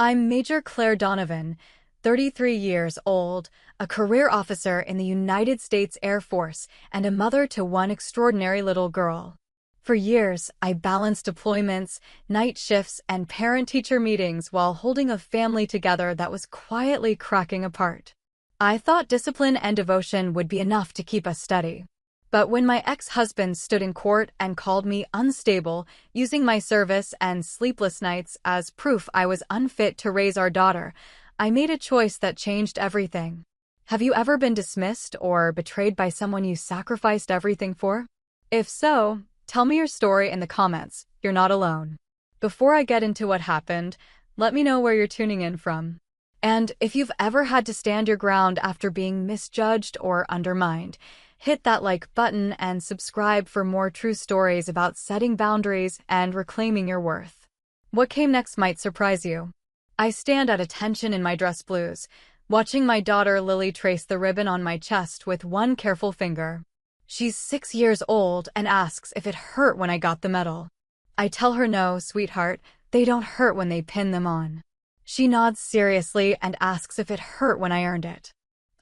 I'm Major Claire Donovan, 33 years old, a career officer in the United States Air Force, and a mother to one extraordinary little girl. For years, I balanced deployments, night shifts, and parent-teacher meetings while holding a family together that was quietly cracking apart. I thought discipline and devotion would be enough to keep us steady. But when my ex-husband stood in court and called me unstable, using my service and sleepless nights as proof I was unfit to raise our daughter, I made a choice that changed everything. Have you ever been dismissed or betrayed by someone you sacrificed everything for? If so, tell me your story in the comments. You're not alone. Before I get into what happened, let me know where you're tuning in from. And if you've ever had to stand your ground after being misjudged or undermined, hit that like button and subscribe for more true stories about setting boundaries and reclaiming your worth. What came next might surprise you. I stand at attention in my dress blues, watching my daughter Lily trace the ribbon on my chest with one careful finger. She's 6 years old and asks if it hurt when I got the medal. I tell her no, sweetheart, they don't hurt when they pin them on. She nods seriously and asks if it hurt when I earned it.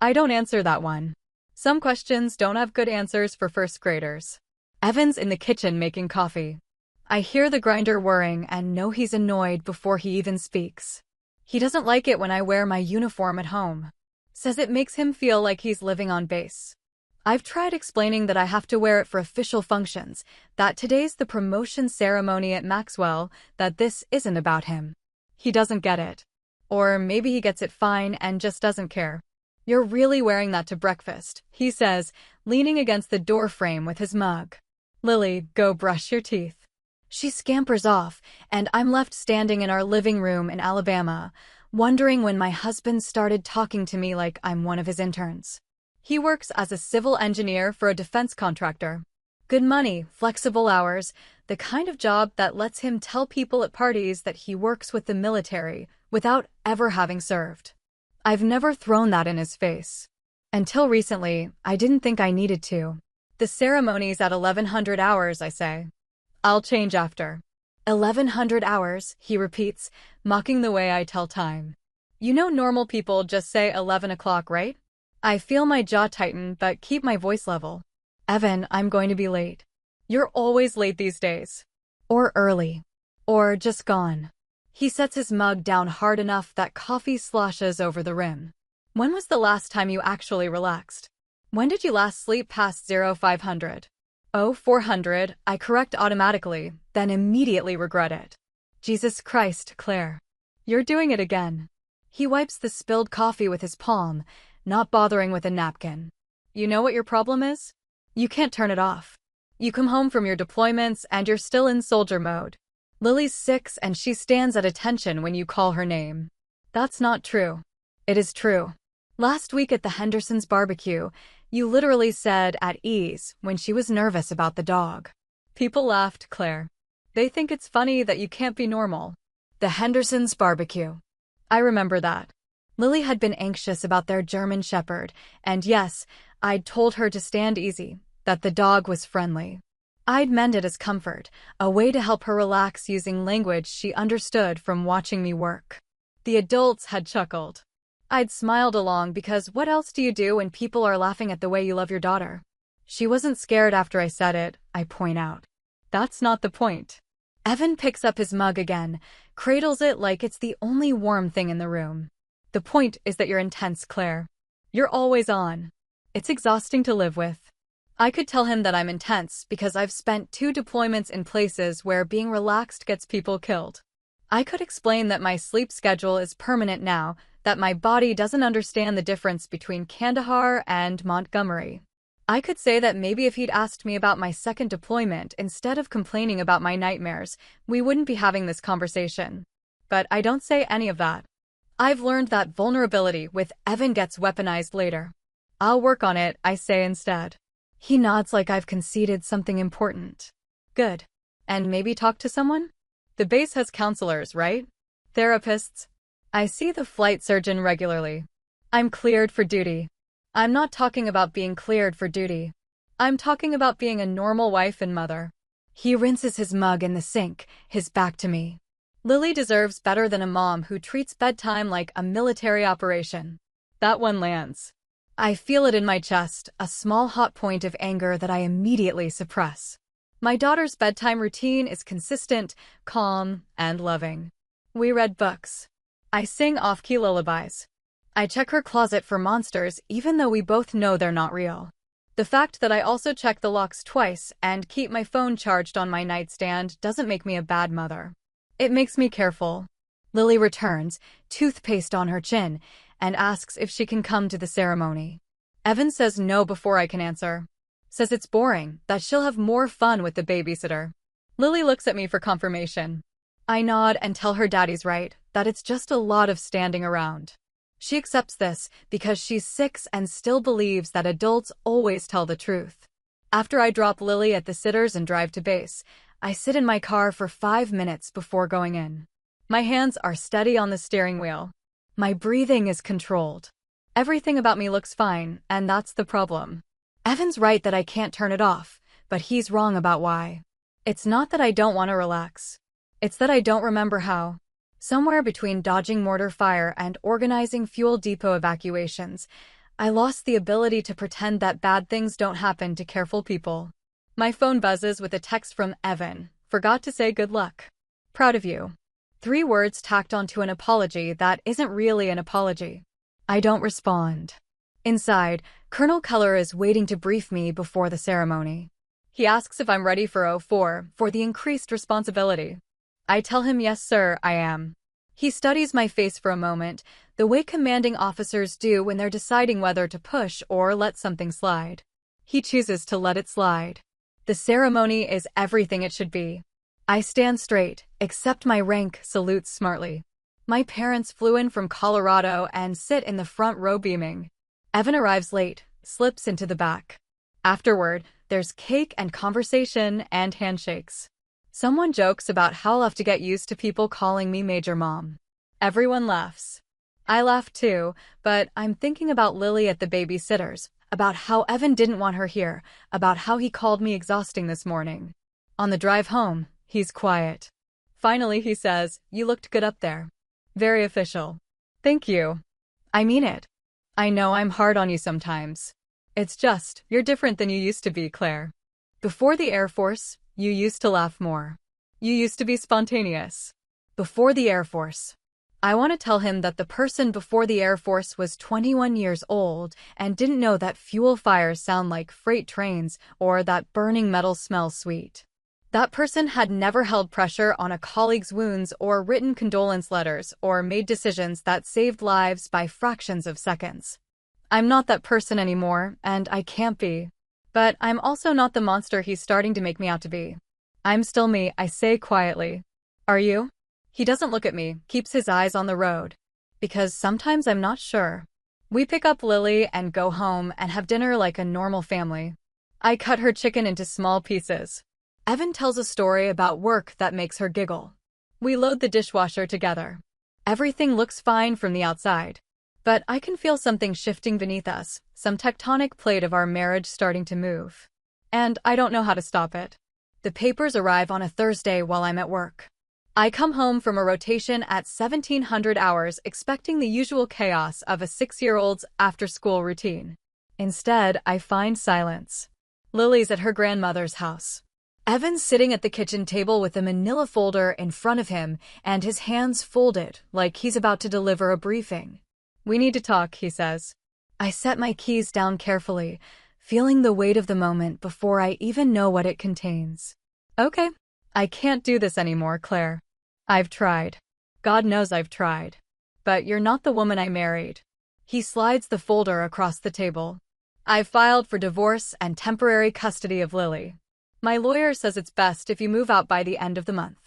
I don't answer that one. Some questions don't have good answers for first graders. Evan's in the kitchen making coffee. I hear the grinder whirring and know he's annoyed before he even speaks. He doesn't like it when I wear my uniform at home. Says it makes him feel like he's living on base. I've tried explaining that I have to wear it for official functions, that today's the promotion ceremony at Maxwell, that this isn't about him. He doesn't get it. Or maybe he gets it fine and just doesn't care. You're really wearing that to breakfast, he says, leaning against the door frame with his mug. Lily, go brush your teeth. She scampers off, and I'm left standing in our living room in Alabama, wondering when my husband started talking to me like I'm one of his interns. He works as a civil engineer for a defense contractor. Good money, flexible hours, the kind of job that lets him tell people at parties that he works with the military without ever having served. I've never thrown that in his face. Until recently, I didn't think I needed to. The ceremony's at 1100 hours, I say. I'll change after. 1100 hours, he repeats, mocking the way I tell time. You know normal people just say 11 o'clock, right? I feel my jaw tighten but keep my voice level. Evan, I'm going to be late. You're always late these days. Or early. Or just gone. He sets his mug down hard enough that coffee sloshes over the rim. When was the last time you actually relaxed? When did you last sleep past 0500? 0400, I correct automatically, then immediately regret it. Jesus Christ, Claire. You're doing it again. He wipes the spilled coffee with his palm, not bothering with a napkin. You know what your problem is? You can't turn it off. You come home from your deployments and you're still in soldier mode. Lily's 6 and she stands at attention when you call her name. That's not true. It is true. Last week at the Hendersons' barbecue, you literally said at ease when she was nervous about the dog. People laughed, Claire. They think it's funny that you can't be normal. The Hendersons' barbecue. I remember that. Lily had been anxious about their German Shepherd, and yes, I'd told her to stand easy, that the dog was friendly. I'd meant it as comfort, a way to help her relax using language she understood from watching me work. The adults had chuckled. I'd smiled along because what else do you do when people are laughing at the way you love your daughter? She wasn't scared after I said it, I point out. That's not the point. Evan picks up his mug again, cradles it like it's the only warm thing in the room. The point is that you're intense, Claire. You're always on. It's exhausting to live with. I could tell him that I'm intense because I've spent 2 deployments in places where being relaxed gets people killed. I could explain that my sleep schedule is permanent now, that my body doesn't understand the difference between Kandahar and Montgomery. I could say that maybe if he'd asked me about my second deployment instead of complaining about my nightmares, we wouldn't be having this conversation. But I don't say any of that. I've learned that vulnerability with Evan gets weaponized later. I'll work on it, I say instead. He nods like I've conceded something important. Good. And maybe talk to someone? The base has counselors, right? Therapists? I see the flight surgeon regularly. I'm cleared for duty. I'm not talking about being cleared for duty. I'm talking about being a normal wife and mother. He rinses his mug in the sink, his back to me. Lily deserves better than a mom who treats bedtime like a military operation. That one lands. I feel it in my chest, a small hot point of anger that I immediately suppress. My daughter's bedtime routine is consistent, calm, and loving. We read books. I sing off-key lullabies. I check her closet for monsters even though we both know they're not real. The fact that I also check the locks twice and keep my phone charged on my nightstand doesn't make me a bad mother. It makes me careful. Lily returns, toothpaste on her chin, and asks if she can come to the ceremony. Evan says no before I can answer. Says it's boring, that she'll have more fun with the babysitter. Lily looks at me for confirmation. I nod and tell her daddy's right, that it's just a lot of standing around. She accepts this because she's 6 and still believes that adults always tell the truth. After I drop Lily at the sitters and drive to base, I sit in my car for 5 minutes before going in. My hands are steady on the steering wheel. My breathing is controlled. Everything about me looks fine, and that's the problem. Evan's right that I can't turn it off, but he's wrong about why. It's not that I don't want to relax. It's that I don't remember how. Somewhere between dodging mortar fire and organizing fuel depot evacuations, I lost the ability to pretend that bad things don't happen to careful people. My phone buzzes with a text from Evan. Forgot to say good luck. Proud of you. 3 words tacked onto an apology that isn't really an apology. I don't respond. Inside, Colonel Keller is waiting to brief me before the ceremony. He asks if I'm ready for 04, for the increased responsibility. I tell him yes sir, I am. He studies my face for a moment, the way commanding officers do when they're deciding whether to push or let something slide. He chooses to let it slide. The ceremony is everything it should be. I stand straight, accept my rank, salute smartly. My parents flew in from Colorado and sit in the front row beaming. Evan arrives late, slips into the back. Afterward, there's cake and conversation and handshakes. Someone jokes about how I'll have to get used to people calling me Major Mom. Everyone laughs. I laugh too, but I'm thinking about Lily at the babysitters, about how Evan didn't want her here, about how he called me exhausting this morning. On the drive home, he's quiet. Finally, he says, "You looked good up there." Very official. Thank you. I mean it. I know I'm hard on you sometimes. It's just, you're different than you used to be, Claire. Before the Air Force, you used to laugh more. You used to be spontaneous. Before the Air Force. I want to tell him that the person before the Air Force was 21 years old and didn't know that fuel fires sound like freight trains or that burning metal smells sweet. That person had never held pressure on a colleague's wounds or written condolence letters or made decisions that saved lives by fractions of seconds. I'm not that person anymore, and I can't be. But I'm also not the monster he's starting to make me out to be. I'm still me, I say quietly. Are you? He doesn't look at me, keeps his eyes on the road. Because sometimes I'm not sure. We pick up Lily and go home and have dinner like a normal family. I cut her chicken into small pieces. Evan tells a story about work that makes her giggle. We load the dishwasher together. Everything looks fine from the outside. But I can feel something shifting beneath us, some tectonic plate of our marriage starting to move. And I don't know how to stop it. The papers arrive on a Thursday while I'm at work. I come home from a rotation at 1700 hours expecting the usual chaos of a 6-year-old's after-school routine. Instead, I find silence. Lily's at her grandmother's house. Evan's sitting at the kitchen table with a manila folder in front of him and his hands folded like he's about to deliver a briefing. We need to talk, he says. I set my keys down carefully, feeling the weight of the moment before I even know what it contains. Okay. I can't do this anymore, Claire. I've tried. God knows I've tried. But you're not the woman I married. He slides the folder across the table. I've filed for divorce and temporary custody of Lily. My lawyer says it's best if you move out by the end of the month.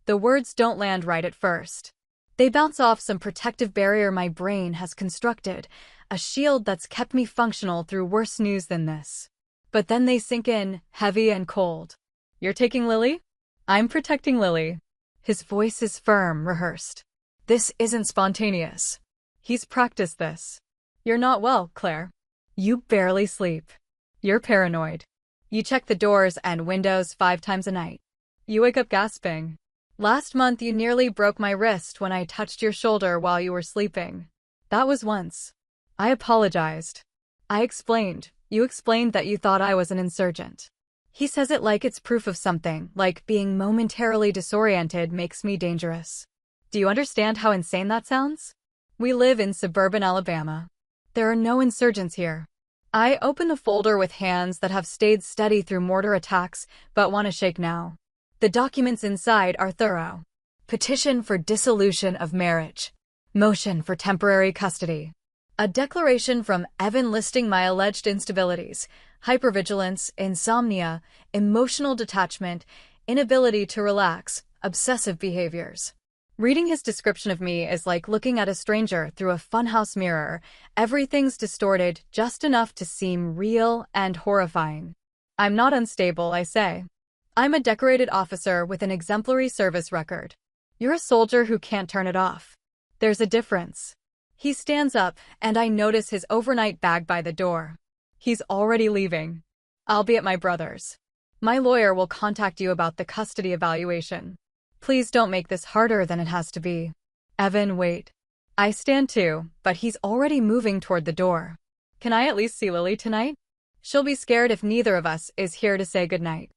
The words don't land right at first. They bounce off some protective barrier my brain has constructed, a shield that's kept me functional through worse news than this. But then they sink in, heavy and cold. You're taking Lily? I'm protecting Lily. His voice is firm, rehearsed. This isn't spontaneous. He's practiced this. You're not well, Claire. You barely sleep. You're paranoid. You check the doors and windows 5 times a night. You wake up gasping. Last month you nearly broke my wrist when I touched your shoulder while you were sleeping. That was once. I apologized. I explained. You explained that you thought I was an insurgent. He says it like it's proof of something, like being momentarily disoriented makes me dangerous. Do you understand how insane that sounds? We live in suburban Alabama. There are no insurgents here. I open the folder with hands that have stayed steady through mortar attacks, but want to shake now. The documents inside are thorough. Petition for dissolution of marriage. Motion for temporary custody. A declaration from Evan listing my alleged instabilities, hypervigilance, insomnia, emotional detachment, inability to relax, obsessive behaviors. Reading his description of me is like looking at a stranger through a funhouse mirror. Everything's distorted just enough to seem real and horrifying. I'm not unstable, I say. I'm a decorated officer with an exemplary service record. You're a soldier who can't turn it off. There's a difference. He stands up, and I notice his overnight bag by the door. He's already leaving. I'll be at my brother's. My lawyer will contact you about the custody evaluation. Please don't make this harder than it has to be. Evan, wait. I stand too, but he's already moving toward the door. Can I at least see Lily tonight? She'll be scared if neither of us is here to say goodnight.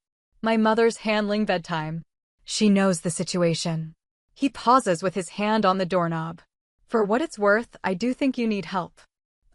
My mother's handling bedtime. She knows the situation. He pauses with his hand on the doorknob. For what it's worth, I do think you need help.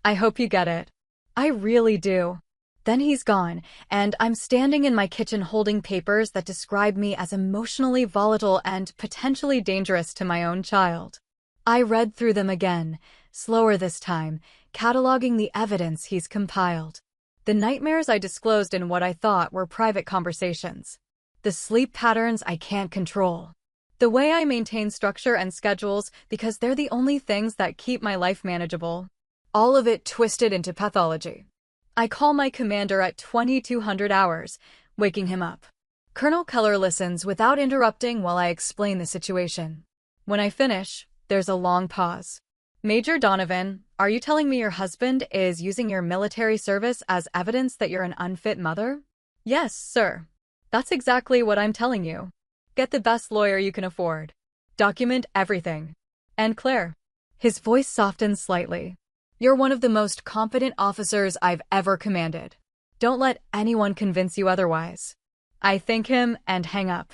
I hope you get it. I really do. Then he's gone, and I'm standing in my kitchen holding papers that describe me as emotionally volatile and potentially dangerous to my own child. I read through them again, slower this time, cataloging the evidence he's compiled. The nightmares I disclosed in what I thought were private conversations. The sleep patterns I can't control. The way I maintain structure and schedules because they're the only things that keep my life manageable. All of it twisted into pathology. I call my commander at 2200 hours, waking him up. Colonel Keller listens without interrupting while I explain the situation. When I finish, there's a long pause. Major Donovan, are you telling me your husband is using your military service as evidence that you're an unfit mother? Yes, sir. That's exactly what I'm telling you. Get the best lawyer you can afford. Document everything. And Claire. His voice softens slightly. You're one of the most competent officers I've ever commanded. Don't let anyone convince you otherwise. I thank him and hang up.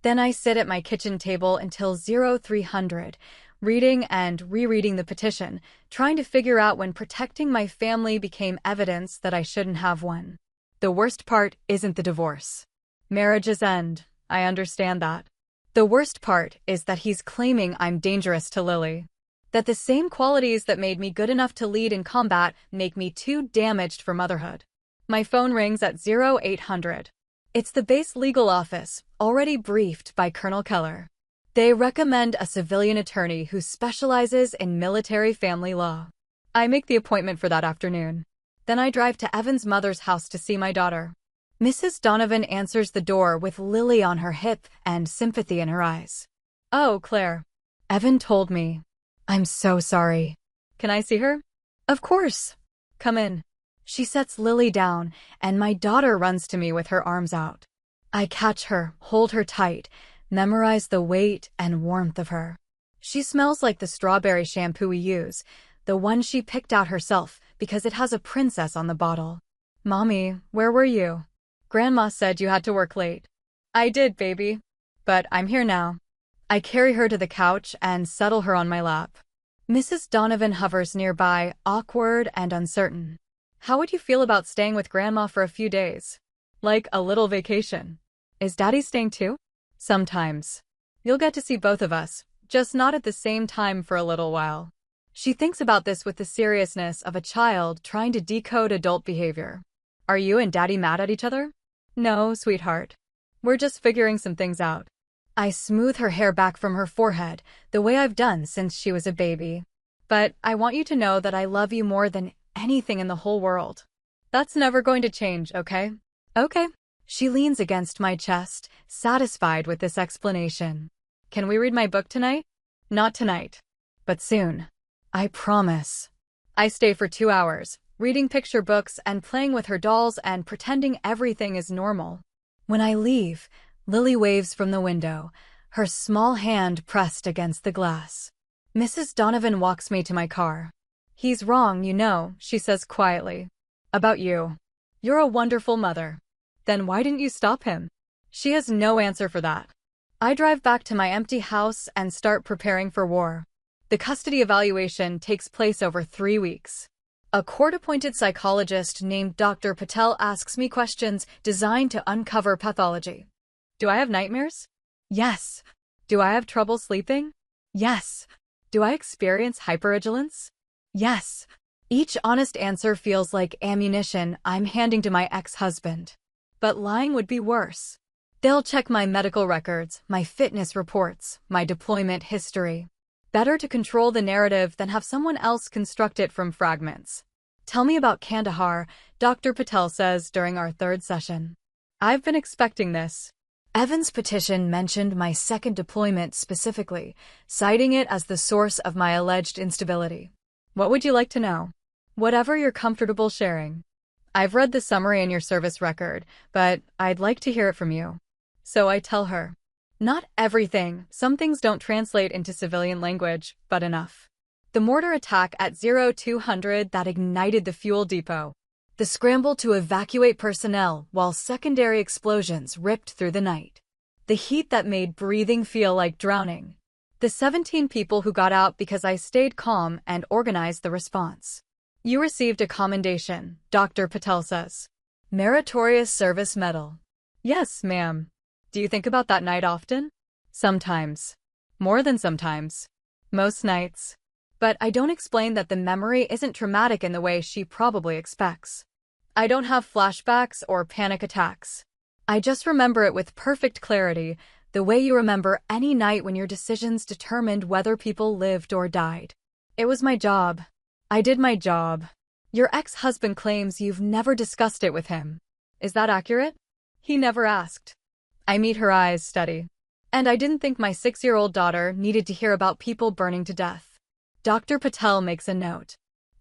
Then I sit at my kitchen table until 0300, reading and rereading the petition, trying to figure out when protecting my family became evidence that I shouldn't have one. The worst part isn't the divorce. Marriages end. I understand that. The worst part is that he's claiming I'm dangerous to Lily. That the same qualities that made me good enough to lead in combat make me too damaged for motherhood. My phone rings at 0800. It's the base legal office, already briefed by Colonel Keller. They recommend a civilian attorney who specializes in military family law. I make the appointment for that afternoon. Then I drive to Evan's mother's house to see my daughter. Mrs. Donovan answers the door with Lily on her hip and sympathy in her eyes. Oh, Claire. Evan told me. I'm so sorry. Can I see her? Of course. Come in. She sets Lily down, and my daughter runs to me with her arms out. I catch her, hold her tight, memorize the weight and warmth of her. She smells like the strawberry shampoo we use, the one she picked out herself because it has a princess on the bottle. Mommy, where were you? Grandma said you had to work late. I did, baby. But I'm here now. I carry her to the couch and settle her on my lap. Mrs. Donovan hovers nearby, awkward and uncertain. How would you feel about staying with Grandma for a few days? Like a little vacation. Is Daddy staying too? Sometimes. You'll get to see both of us, just not at the same time for a little while. She thinks about this with the seriousness of a child trying to decode adult behavior. Are you and Daddy mad at each other? No, sweetheart. We're just figuring some things out. I smooth her hair back from her forehead, the way I've done since she was a baby. But I want you to know that I love you more than anything in the whole world. That's never going to change, okay? Okay. She leans against my chest, satisfied with this explanation. Can we read my book tonight? Not tonight. But soon. I promise. I stay for 2 hours, reading picture books and playing with her dolls and pretending everything is normal. When I leave, Lily waves from the window, her small hand pressed against the glass. Mrs. Donovan walks me to my car. "He's wrong, you know," she says quietly. "About you. You're a wonderful mother. Then why didn't you stop him?" She has no answer for that. I drive back to my empty house and start preparing for war. The custody evaluation takes place over 3 weeks. A court-appointed psychologist named Dr. Patel asks me questions designed to uncover pathology. Do I have nightmares? Yes. Do I have trouble sleeping? Yes. Do I experience hypervigilance? Yes. Each honest answer feels like ammunition I'm handing to my ex-husband. But lying would be worse. They'll check my medical records, my fitness reports, my deployment history. Better to control the narrative than have someone else construct it from fragments. "Tell me about Kandahar," Dr. Patel says during our 3rd session. I've been expecting this. Evan's petition mentioned my second deployment specifically, citing it as the source of my alleged instability. What would you like to know? Whatever you're comfortable sharing. I've read the summary in your service record, but I'd like to hear it from you. So I tell her. Not everything, some things don't translate into civilian language, but enough. The mortar attack at 0200 that ignited the fuel depot. The scramble to evacuate personnel while secondary explosions ripped through the night. The heat that made breathing feel like drowning. The 17 people who got out because I stayed calm and organized the response. You received a commendation, Dr. Patel says. Meritorious Service Medal. Yes, ma'am. Do you think about that night often? Sometimes. More than sometimes. Most nights. But I don't explain that the memory isn't traumatic in the way she probably expects. I don't have flashbacks or panic attacks. I just remember it with perfect clarity, the way you remember any night when your decisions determined whether people lived or died. It was my job. I did my job. Your ex-husband claims you've never discussed it with him. Is that accurate? He never asked. I meet her eyes steady. And I didn't think my 6-year-old daughter needed to hear about people burning to death. Dr. Patel makes a note.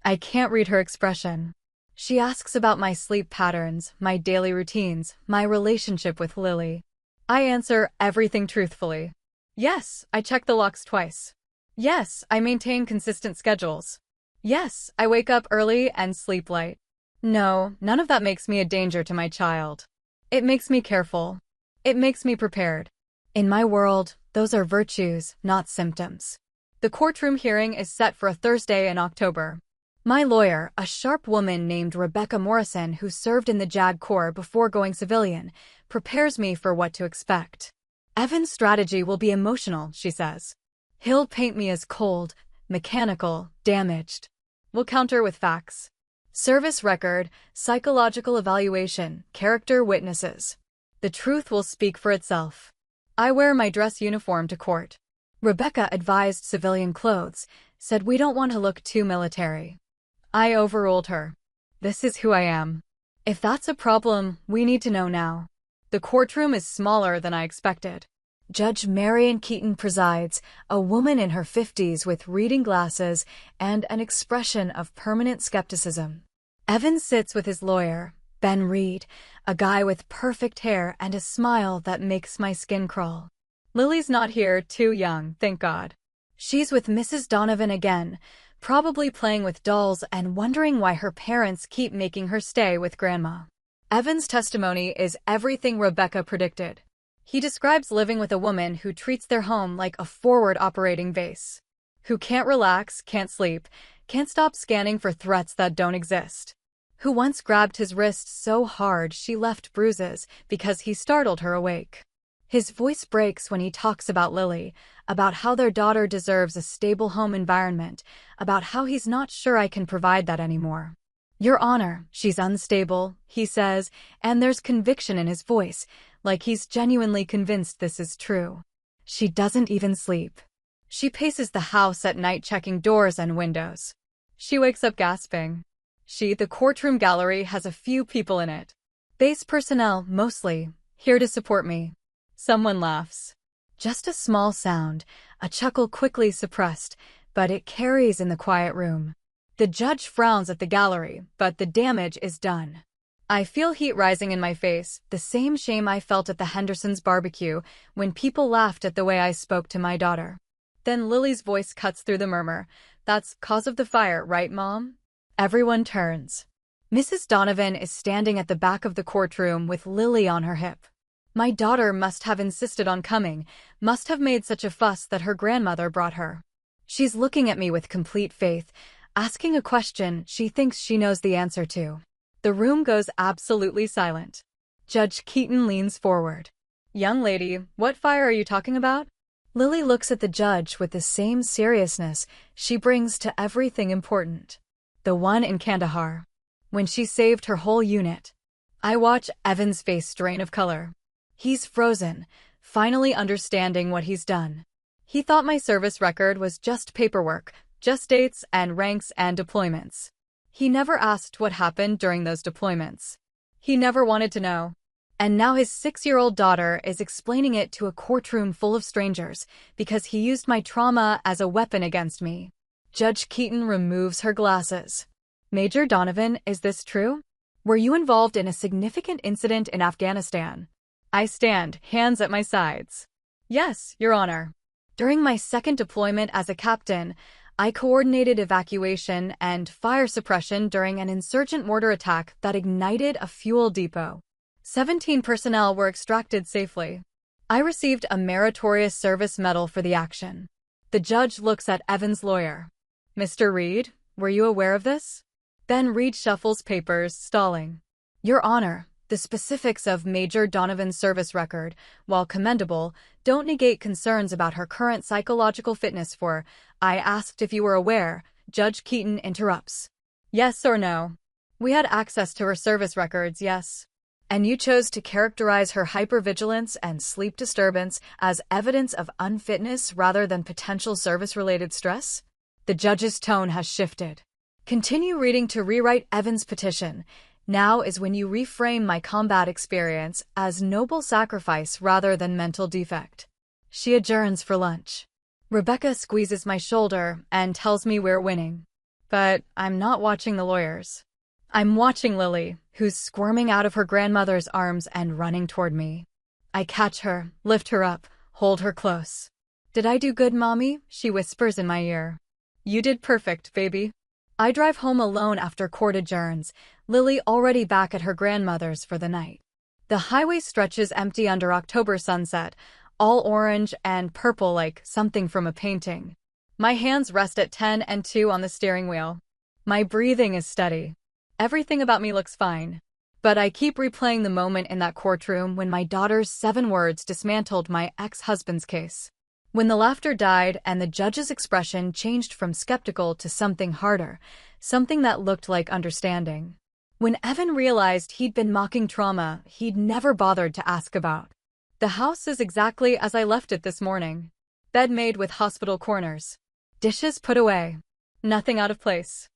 I can't read her expression. She asks about my sleep patterns, my daily routines, my relationship with Lily. I answer everything truthfully. Yes, I check the locks twice. Yes, I maintain consistent schedules. Yes, I wake up early and sleep light. No, none of that makes me a danger to my child. It makes me careful. It makes me prepared. In my world, those are virtues, not symptoms. The courtroom hearing is set for a Thursday in October. My lawyer, a sharp woman named Rebecca Morrison who served in the JAG Corps before going civilian, prepares me for what to expect. Evan's strategy will be emotional, she says. He'll paint me as cold, mechanical, damaged. We'll counter with facts. Service record, psychological evaluation, character witnesses. The truth will speak for itself. I wear my dress uniform to court. Rebecca advised civilian clothes, said we don't want to look too military. I overruled her. This is who I am. If that's a problem, we need to know now. The courtroom is smaller than I expected. Judge Marion Keaton presides, a woman in her 50s with reading glasses and an expression of permanent skepticism. Evan sits with his lawyer, Ben Reed, a guy with perfect hair and a smile that makes my skin crawl. Lily's not here, too young, thank God. She's with Mrs. Donovan again, probably playing with dolls and wondering why her parents keep making her stay with Grandma. Evan's testimony is everything Rebecca predicted. He describes living with a woman who treats their home like a forward operating base. Who can't relax, can't sleep, can't stop scanning for threats that don't exist. Who once grabbed his wrist so hard she left bruises because he startled her awake. His voice breaks when he talks about Lily, about how their daughter deserves a stable home environment, about how he's not sure I can provide that anymore. Your Honor, she's unstable, he says, and there's conviction in his voice, like he's genuinely convinced this is true. She doesn't even sleep. She paces the house at night checking doors and windows. She wakes up gasping. The courtroom gallery has a few people in it. Base personnel, mostly, here to support me. Someone laughs. Just a small sound, a chuckle quickly suppressed, but it carries in the quiet room. The judge frowns at the gallery, but the damage is done. I feel heat rising in my face, the same shame I felt at the Hendersons' barbecue when people laughed at the way I spoke to my daughter. Then Lily's voice cuts through the murmur. That's cause of the fire, right, Mom? Everyone turns. Mrs. Donovan is standing at the back of the courtroom with Lily on her hip. My daughter must have insisted on coming, must have made such a fuss that her grandmother brought her. She's looking at me with complete faith, asking a question she thinks she knows the answer to. The room goes absolutely silent. Judge Keaton leans forward. Young lady, what fire are you talking about? Lily looks at the judge with the same seriousness she brings to everything important. The one in Kandahar, when she saved her whole unit. I watch Evan's face drain of color. He's frozen, finally understanding what he's done. He thought my service record was just paperwork, just dates and ranks and deployments. He never asked what happened during those deployments. He never wanted to know. And now his 6-year-old daughter is explaining it to a courtroom full of strangers because he used my trauma as a weapon against me. Judge Keaton removes her glasses. Major Donovan, is this true? Were you involved in a significant incident in Afghanistan? I stand, hands at my sides. Yes, Your Honor. During my second deployment as a captain, I coordinated evacuation and fire suppression during an insurgent mortar attack that ignited a fuel depot. 17 personnel were extracted safely. I received a meritorious service medal for the action. The judge looks at Evan's lawyer. Mr. Reed, were you aware of this? Then Reed shuffles papers, stalling. Your Honor, the specifics of Major Donovan's service record, while commendable, don't negate concerns about her current psychological fitness for, I asked if you were aware, Judge Keaton interrupts. Yes or no? We had access to her service records, yes. And you chose to characterize her hypervigilance and sleep disturbance as evidence of unfitness rather than potential service-related stress? The judge's tone has shifted. Continue reading to rewrite Evan's petition. Now is when you reframe my combat experience as noble sacrifice rather than mental defect. She adjourns for lunch. Rebecca squeezes my shoulder and tells me we're winning. But I'm not watching the lawyers. I'm watching Lily, who's squirming out of her grandmother's arms and running toward me. I catch her, lift her up, hold her close. Did I do good, Mommy? She whispers in my ear. You did perfect, baby. I drive home alone after court adjourns, Lily already back at her grandmother's for the night. The highway stretches empty under October sunset, all orange and purple like something from a painting. My hands rest at 10 and 2 on the steering wheel. My breathing is steady. Everything about me looks fine. But I keep replaying the moment in that courtroom when my daughter's 7 words dismantled my ex-husband's case. When the laughter died and the judge's expression changed from skeptical to something harder, something that looked like understanding. When Evan realized he'd been mocking trauma he'd never bothered to ask about. The house is exactly as I left it this morning. Bed made with hospital corners. Dishes put away. Nothing out of place.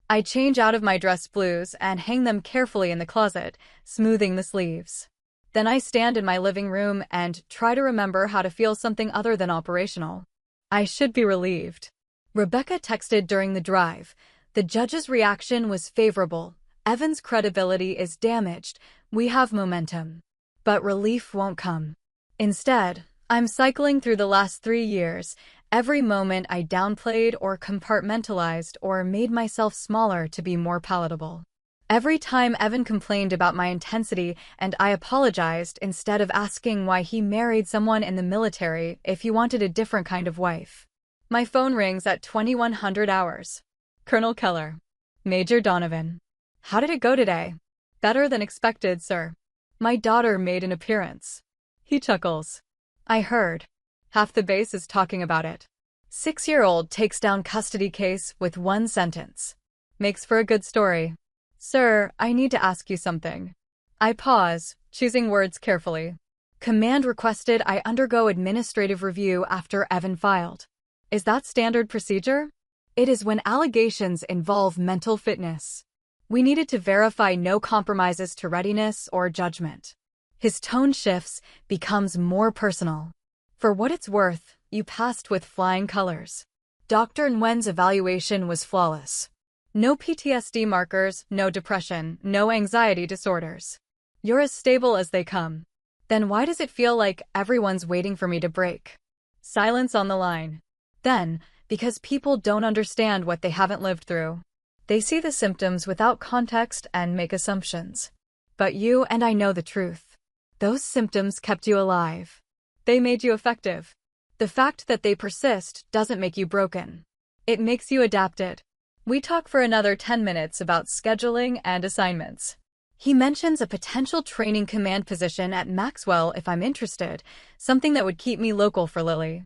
I change out of my dress blues and hang them carefully in the closet, smoothing the sleeves. Then I stand in my living room and try to remember how to feel something other than operational. I should be relieved. Rebecca texted during the drive. The judge's reaction was favorable. Evan's credibility is damaged. We have momentum. But relief won't come. Instead, I'm cycling through the last 3 years, every moment I downplayed or compartmentalized or made myself smaller to be more palatable. Every time Evan complained about my intensity and I apologized instead of asking why he married someone in the military if he wanted a different kind of wife. My phone rings at 2100 hours. Colonel Keller. Major Donovan. How did it go today? Better than expected, sir. My daughter made an appearance. He chuckles. I heard. Half the base is talking about it. 6-year-old takes down custody case with 1 sentence. Makes for a good story. Sir, I need to ask you something. I pause, choosing words carefully. Command requested I undergo administrative review after Evan filed. Is that standard procedure? It is when allegations involve mental fitness. We needed to verify no compromises to readiness or judgment. His tone shifts, becomes more personal. For what it's worth, you passed with flying colors. Dr. Nguyen's evaluation was flawless. No PTSD markers, no depression, no anxiety disorders. You're as stable as they come. Then why does it feel like everyone's waiting for me to break? Silence on the line. Then, because people don't understand what they haven't lived through. They see the symptoms without context and make assumptions. But you and I know the truth. Those symptoms kept you alive. They made you effective. The fact that they persist doesn't make you broken. It makes you adapted. We talk for another 10 minutes about scheduling and assignments. He mentions a potential training command position at Maxwell if I'm interested, something that would keep me local for Lily.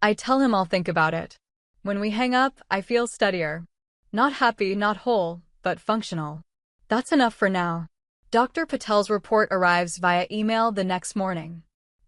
I tell him I'll think about it. When we hang up, I feel steadier. Not happy, not whole, but functional. That's enough for now. Dr. Patel's report arrives via email the next morning.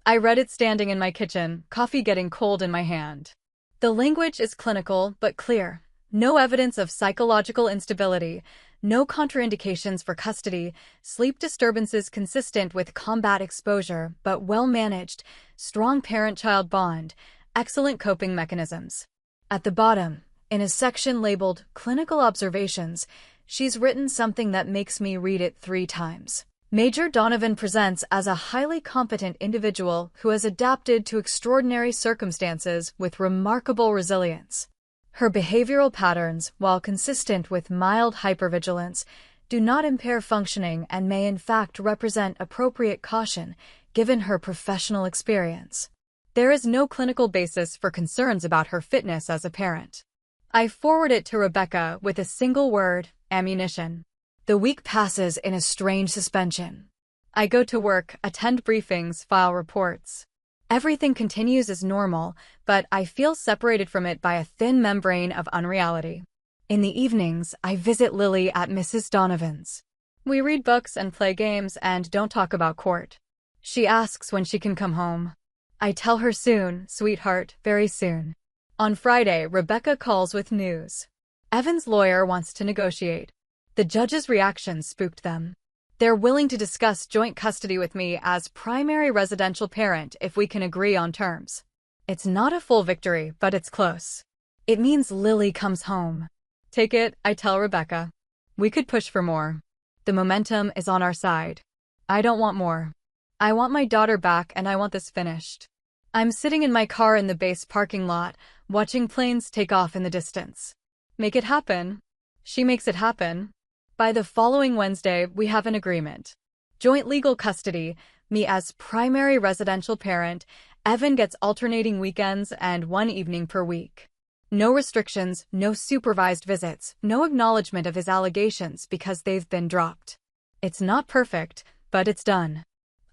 I read it standing in my kitchen, coffee getting cold in my hand. The language is clinical but clear. No evidence of psychological instability, no contraindications for custody, sleep disturbances consistent with combat exposure but well managed, strong parent-child bond, excellent coping mechanisms. At the bottom, in a section labeled Clinical Observations, she's written something that makes me read it 3 times. Major Donovan presents as a highly competent individual who has adapted to extraordinary circumstances with remarkable resilience. Her behavioral patterns, while consistent with mild hypervigilance, do not impair functioning and may in fact represent appropriate caution given her professional experience. There is no clinical basis for concerns about her fitness as a parent. I forward it to Rebecca with a single word: ammunition. The week passes in a strange suspension. I go to work, attend briefings, file reports. Everything continues as normal, but I feel separated from it by a thin membrane of unreality. In the evenings, I visit Lily at Mrs. Donovan's. We read books and play games and don't talk about court. She asks when she can come home. I tell her soon, sweetheart, very soon. On Friday, Rebecca calls with news. Evan's lawyer wants to negotiate. The judge's reaction spooked them. They're willing to discuss joint custody with me as primary residential parent if we can agree on terms. It's not a full victory, but it's close. It means Lily comes home. Take it, I tell Rebecca. We could push for more. The momentum is on our side. I don't want more. I want my daughter back and I want this finished. I'm sitting in my car in the base parking lot, watching planes take off in the distance. Make it happen. She makes it happen. By the following Wednesday, we have an agreement. Joint legal custody, me as primary residential parent, Evan gets alternating weekends and 1 evening per week. No restrictions, no supervised visits, no acknowledgement of his allegations because they've been dropped. It's not perfect, but it's done.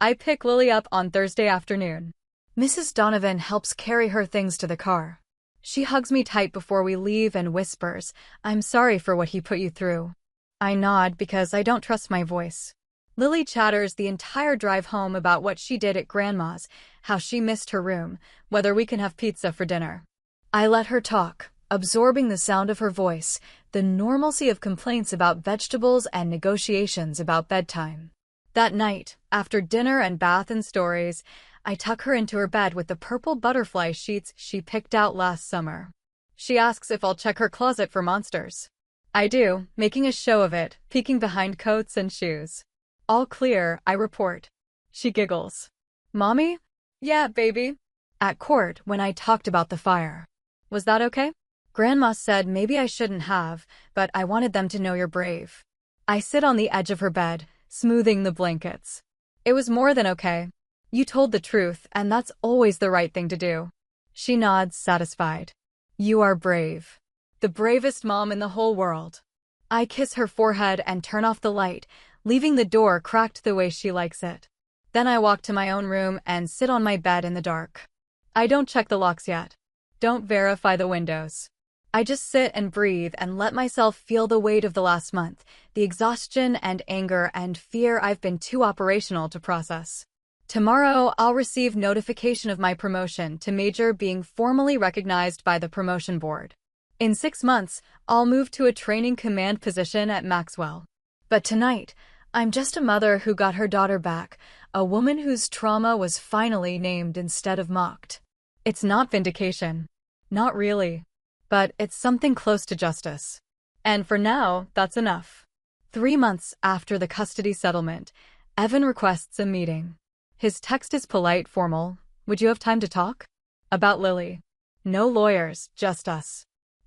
I pick Lily up on Thursday afternoon. Mrs. Donovan helps carry her things to the car. She hugs me tight before we leave and whispers, "I'm sorry for what he put you through." I nod because I don't trust my voice. Lily chatters the entire drive home about what she did at Grandma's, how she missed her room, whether we can have pizza for dinner. I let her talk, absorbing the sound of her voice, the normalcy of complaints about vegetables and negotiations about bedtime. That night, after dinner and bath and stories, I tuck her into her bed with the purple butterfly sheets she picked out last summer. She asks if I'll check her closet for monsters. I do, making a show of it, peeking behind coats and shoes. All clear, I report. She giggles. Mommy? Yeah, baby. At court, when I talked about the fire. Was that okay? Grandma said maybe I shouldn't have, but I wanted them to know you're brave. I sit on the edge of her bed, smoothing the blankets. It was more than okay. You told the truth, and that's always the right thing to do. She nods, satisfied. You are brave. The bravest mom in the whole world. I kiss her forehead and turn off the light, leaving the door cracked the way she likes it. Then I walk to my own room and sit on my bed in the dark. I don't check the locks yet. Don't verify the windows. I just sit and breathe and let myself feel the weight of the last month, the exhaustion and anger and fear I've been too operational to process. Tomorrow, I'll receive notification of my promotion to major being formally recognized by the promotion board. In 6 months, I'll move to a training command position at Maxwell. But tonight, I'm just a mother who got her daughter back, a woman whose trauma was finally named instead of mocked. It's not vindication. Not really. But it's something close to justice. And for now, that's enough. 3 months after the custody settlement, Evan requests a meeting. His text is polite, formal. Would you have time to talk? About Lily. No lawyers, just us.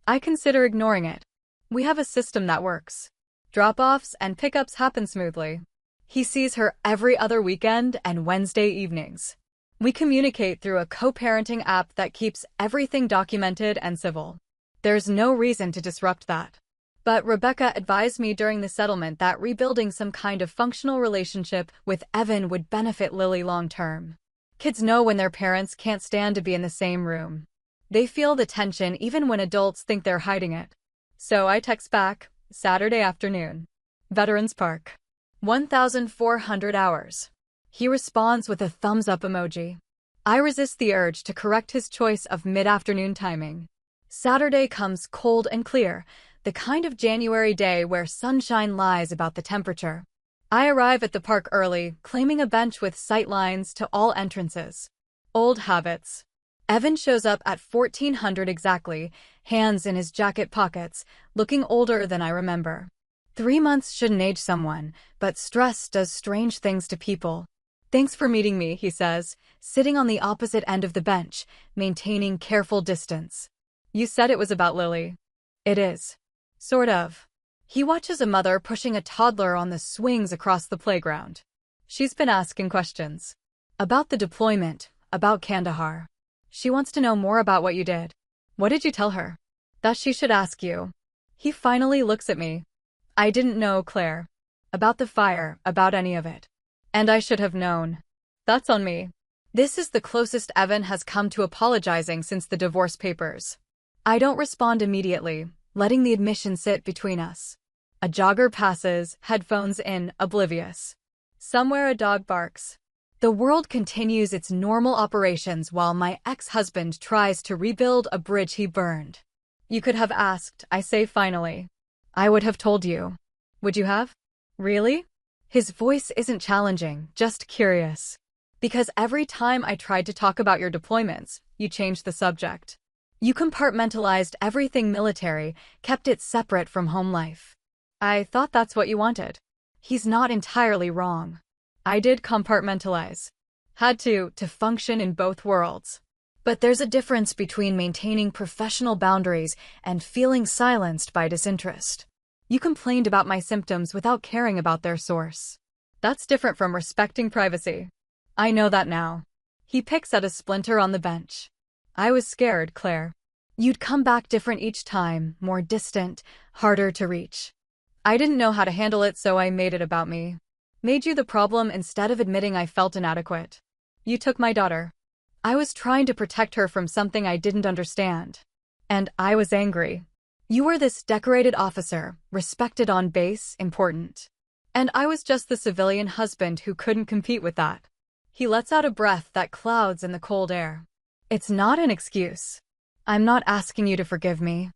I consider ignoring it. We have a system that works. Drop-offs and pickups happen smoothly. He sees her every other weekend and Wednesday evenings. We communicate through a co-parenting app that keeps everything documented and civil. There's no reason to disrupt that. But Rebecca advised me during the settlement that rebuilding some kind of functional relationship with Evan would benefit Lily long-term. Kids know when their parents can't stand to be in the same room. They feel the tension even when adults think they're hiding it. So I text back, Saturday afternoon. Veterans Park. 1,400 hours. He responds with a thumbs-up emoji. I resist the urge to correct his choice of mid-afternoon timing. Saturday comes cold and clear, the kind of January day where sunshine lies about the temperature. I arrive at the park early, claiming a bench with sight lines to all entrances. Old habits. Evan shows up at 1400 exactly, hands in his jacket pockets, looking older than I remember. 3 months shouldn't age someone, but stress does strange things to people. Thanks for meeting me, he says, sitting on the opposite end of the bench, maintaining careful distance. You said it was about Lily. It is. Sort of. He watches a mother pushing a toddler on the swings across the playground. She's been asking questions. About the deployment, about Kandahar. She wants to know more about what you did. What did you tell her? That she should ask you. He finally looks at me. I didn't know, Claire. About the fire, about any of it. And I should have known. That's on me. This is the closest Evan has come to apologizing since the divorce papers. I don't respond immediately, letting the admission sit between us. A jogger passes, headphones in, oblivious. Somewhere a dog barks. The world continues its normal operations while my ex-husband tries to rebuild a bridge he burned. You could have asked, I say finally. I would have told you. Would you have? Really? His voice isn't challenging, just curious. Because every time I tried to talk about your deployments, you changed the subject. You compartmentalized everything military, kept it separate from home life. I thought that's what you wanted. He's not entirely wrong. I did compartmentalize. Had to function in both worlds. But there's a difference between maintaining professional boundaries and feeling silenced by disinterest. You complained about my symptoms without caring about their source. That's different from respecting privacy. I know that now. He picks at a splinter on the bench. I was scared, Claire. You'd come back different each time, more distant, harder to reach. I didn't know how to handle it, so I made it about me. Made you the problem instead of admitting I felt inadequate. You took my daughter. I was trying to protect her from something I didn't understand. And I was angry. You were this decorated officer, respected on base, important. And I was just the civilian husband who couldn't compete with that. He lets out a breath that clouds in the cold air. It's not an excuse. I'm not asking you to forgive me.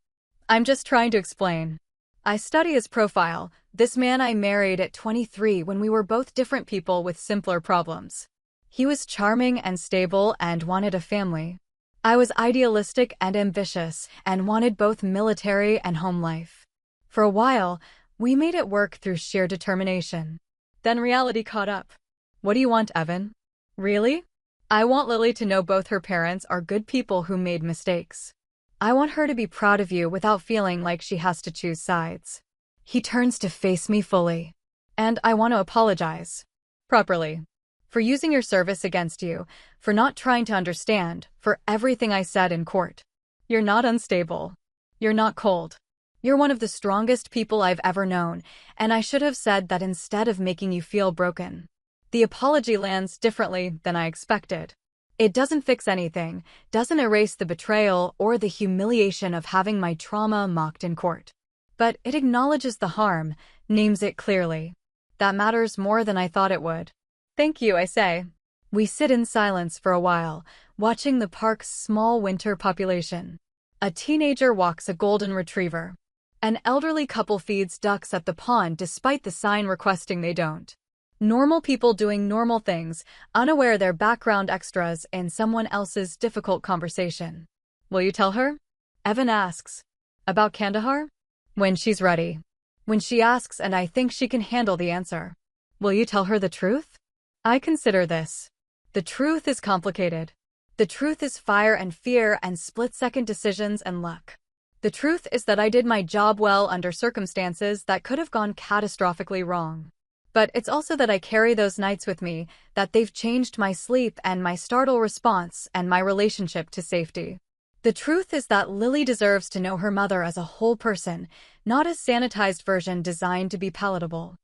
I'm just trying to explain. I study his profile, this man I married at 23 when we were both different people with simpler problems. He was charming and stable and wanted a family. I was idealistic and ambitious and wanted both military and home life. For a while, we made it work through sheer determination. Then reality caught up. What do you want, Evan? Really? I want Lily to know both her parents are good people who made mistakes. I want her to be proud of you without feeling like she has to choose sides. He turns to face me fully. And I want to apologize. Properly. For using your service against you, for not trying to understand, for everything I said in court. You're not unstable. You're not cold. You're one of the strongest people I've ever known, and I should have said that instead of making you feel broken. The apology lands differently than I expected. It doesn't fix anything, doesn't erase the betrayal or the humiliation of having my trauma mocked in court. But it acknowledges the harm, names it clearly. That matters more than I thought it would. Thank you, I say. We sit in silence for a while, watching the park's small winter population. A teenager walks a golden retriever. An elderly couple feeds ducks at the pond despite the sign requesting they don't. Normal people doing normal things, unaware they're background extras in someone else's difficult conversation. Will you tell her? Evan asks. About Kandahar? When she's ready. When she asks and I think she can handle the answer. Will you tell her the truth? I consider this. The truth is complicated. The truth is fire and fear and split-second decisions and luck. The truth is that I did my job well under circumstances that could have gone catastrophically wrong. But it's also that I carry those nights with me, that they've changed my sleep and my startle response and my relationship to safety. The truth is that Lily deserves to know her mother as a whole person, not a sanitized version designed to be palatable.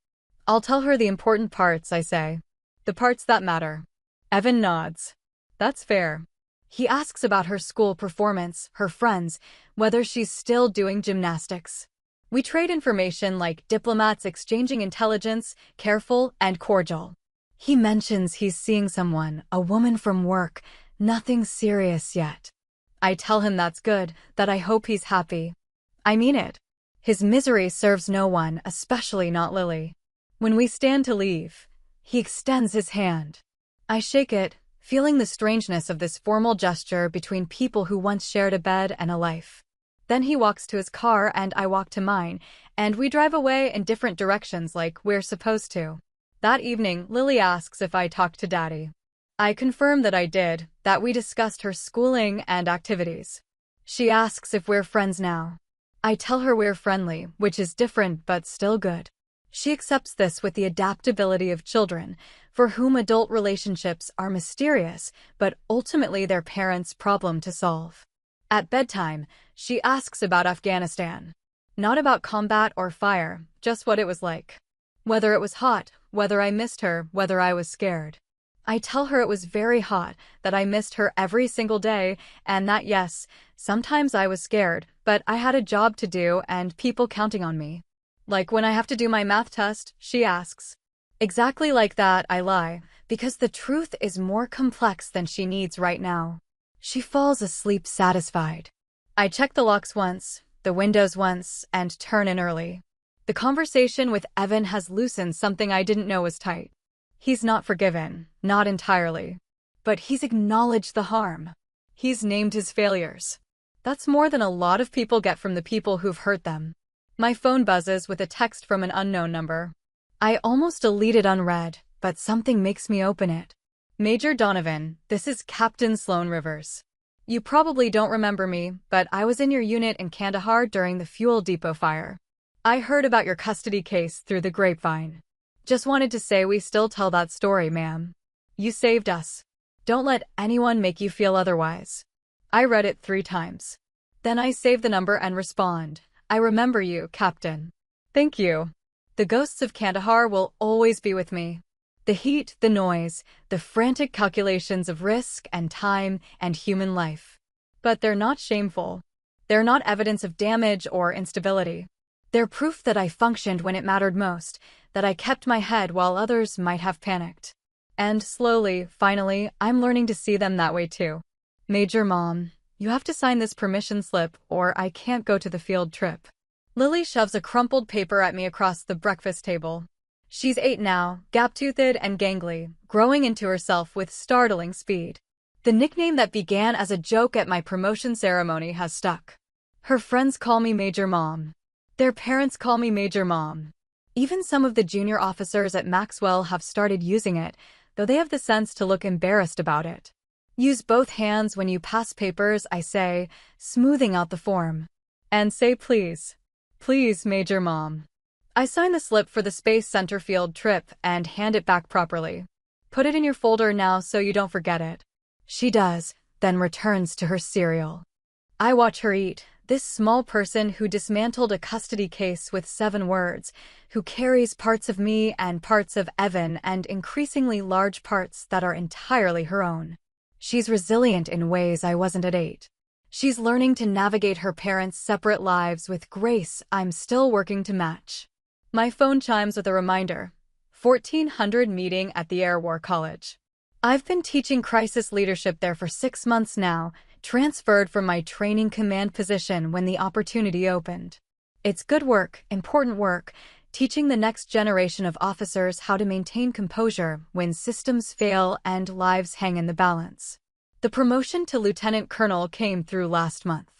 I'll tell her the important parts, I say. The parts that matter. Evan nods. That's fair. He asks about her school performance, her friends, whether she's still doing gymnastics. We trade information like diplomats exchanging intelligence, careful and cordial. He mentions he's seeing someone, a woman from work, nothing serious yet. I tell him that's good, that I hope he's happy. I mean it. His misery serves no one, especially not Lily. When we stand to leave, he extends his hand. I shake it, feeling the strangeness of this formal gesture between people who once shared a bed and a life. Then he walks to his car and I walk to mine, and we drive away in different directions like we're supposed to. That evening, Lily asks if I talked to Daddy. I confirm that I did, that we discussed her schooling and activities. She asks if we're friends now. I tell her we're friendly, which is different but still good. She accepts this with the adaptability of children, for whom adult relationships are mysterious, but ultimately their parents' problem to solve. At bedtime, she asks about Afghanistan. Not about combat or fire, just what it was like. Whether it was hot, whether I missed her, whether I was scared. I tell her it was very hot, that I missed her every single day, and that yes, sometimes I was scared, but I had a job to do and people counting on me. Like when I have to do my math test, she asks. Exactly like that, I lie, because the truth is more complex than she needs right now. She falls asleep satisfied. I check the locks once, the windows once, and turn in early. The conversation with Evan has loosened something I didn't know was tight. He's not forgiven, not entirely. But he's acknowledged the harm. He's named his failures. That's more than a lot of people get from the people who've hurt them. My phone buzzes with a text from an unknown number. I almost delete it unread, but something makes me open it. Major Donovan, this is Captain Sloan Rivers. You probably don't remember me, but I was in your unit in Kandahar during the fuel depot fire. I heard about your custody case through the grapevine. Just wanted to say we still tell that story, ma'am. You saved us. Don't let anyone make you feel otherwise. I read it 3 times. Then I save the number and respond. I remember you, Captain. Thank you. The ghosts of Kandahar will always be with me. The heat, the noise, the frantic calculations of risk and time and human life. But they're not shameful. They're not evidence of damage or instability. They're proof that I functioned when it mattered most, that I kept my head while others might have panicked. And slowly, finally, I'm learning to see them that way too. Major Mom, you have to sign this permission slip or I can't go to the field trip. Lily shoves a crumpled paper at me across the breakfast table. She's 8 now, gap-toothed and gangly, growing into herself with startling speed. The nickname that began as a joke at my promotion ceremony has stuck. Her friends call me Major Mom. Their parents call me Major Mom. Even some of the junior officers at Maxwell have started using it, though they have the sense to look embarrassed about it. Use both hands when you pass papers, I say, smoothing out the form. And say please. Please, Major Mom. I sign the slip for the Space Center field trip and hand it back properly. Put it in your folder now so you don't forget it. She does, then returns to her cereal. I watch her eat, this small person who dismantled a custody case with 7 words, who carries parts of me and parts of Evan and increasingly large parts that are entirely her own. She's resilient in ways I wasn't at 8. She's learning to navigate her parents' separate lives with grace I'm still working to match. My phone chimes with a reminder. 1400 meeting at the Air War College. I've been teaching crisis leadership there for 6 months now, transferred from my training command position when the opportunity opened. It's good work, important work, teaching the next generation of officers how to maintain composure when systems fail and lives hang in the balance. The promotion to lieutenant colonel came through last month.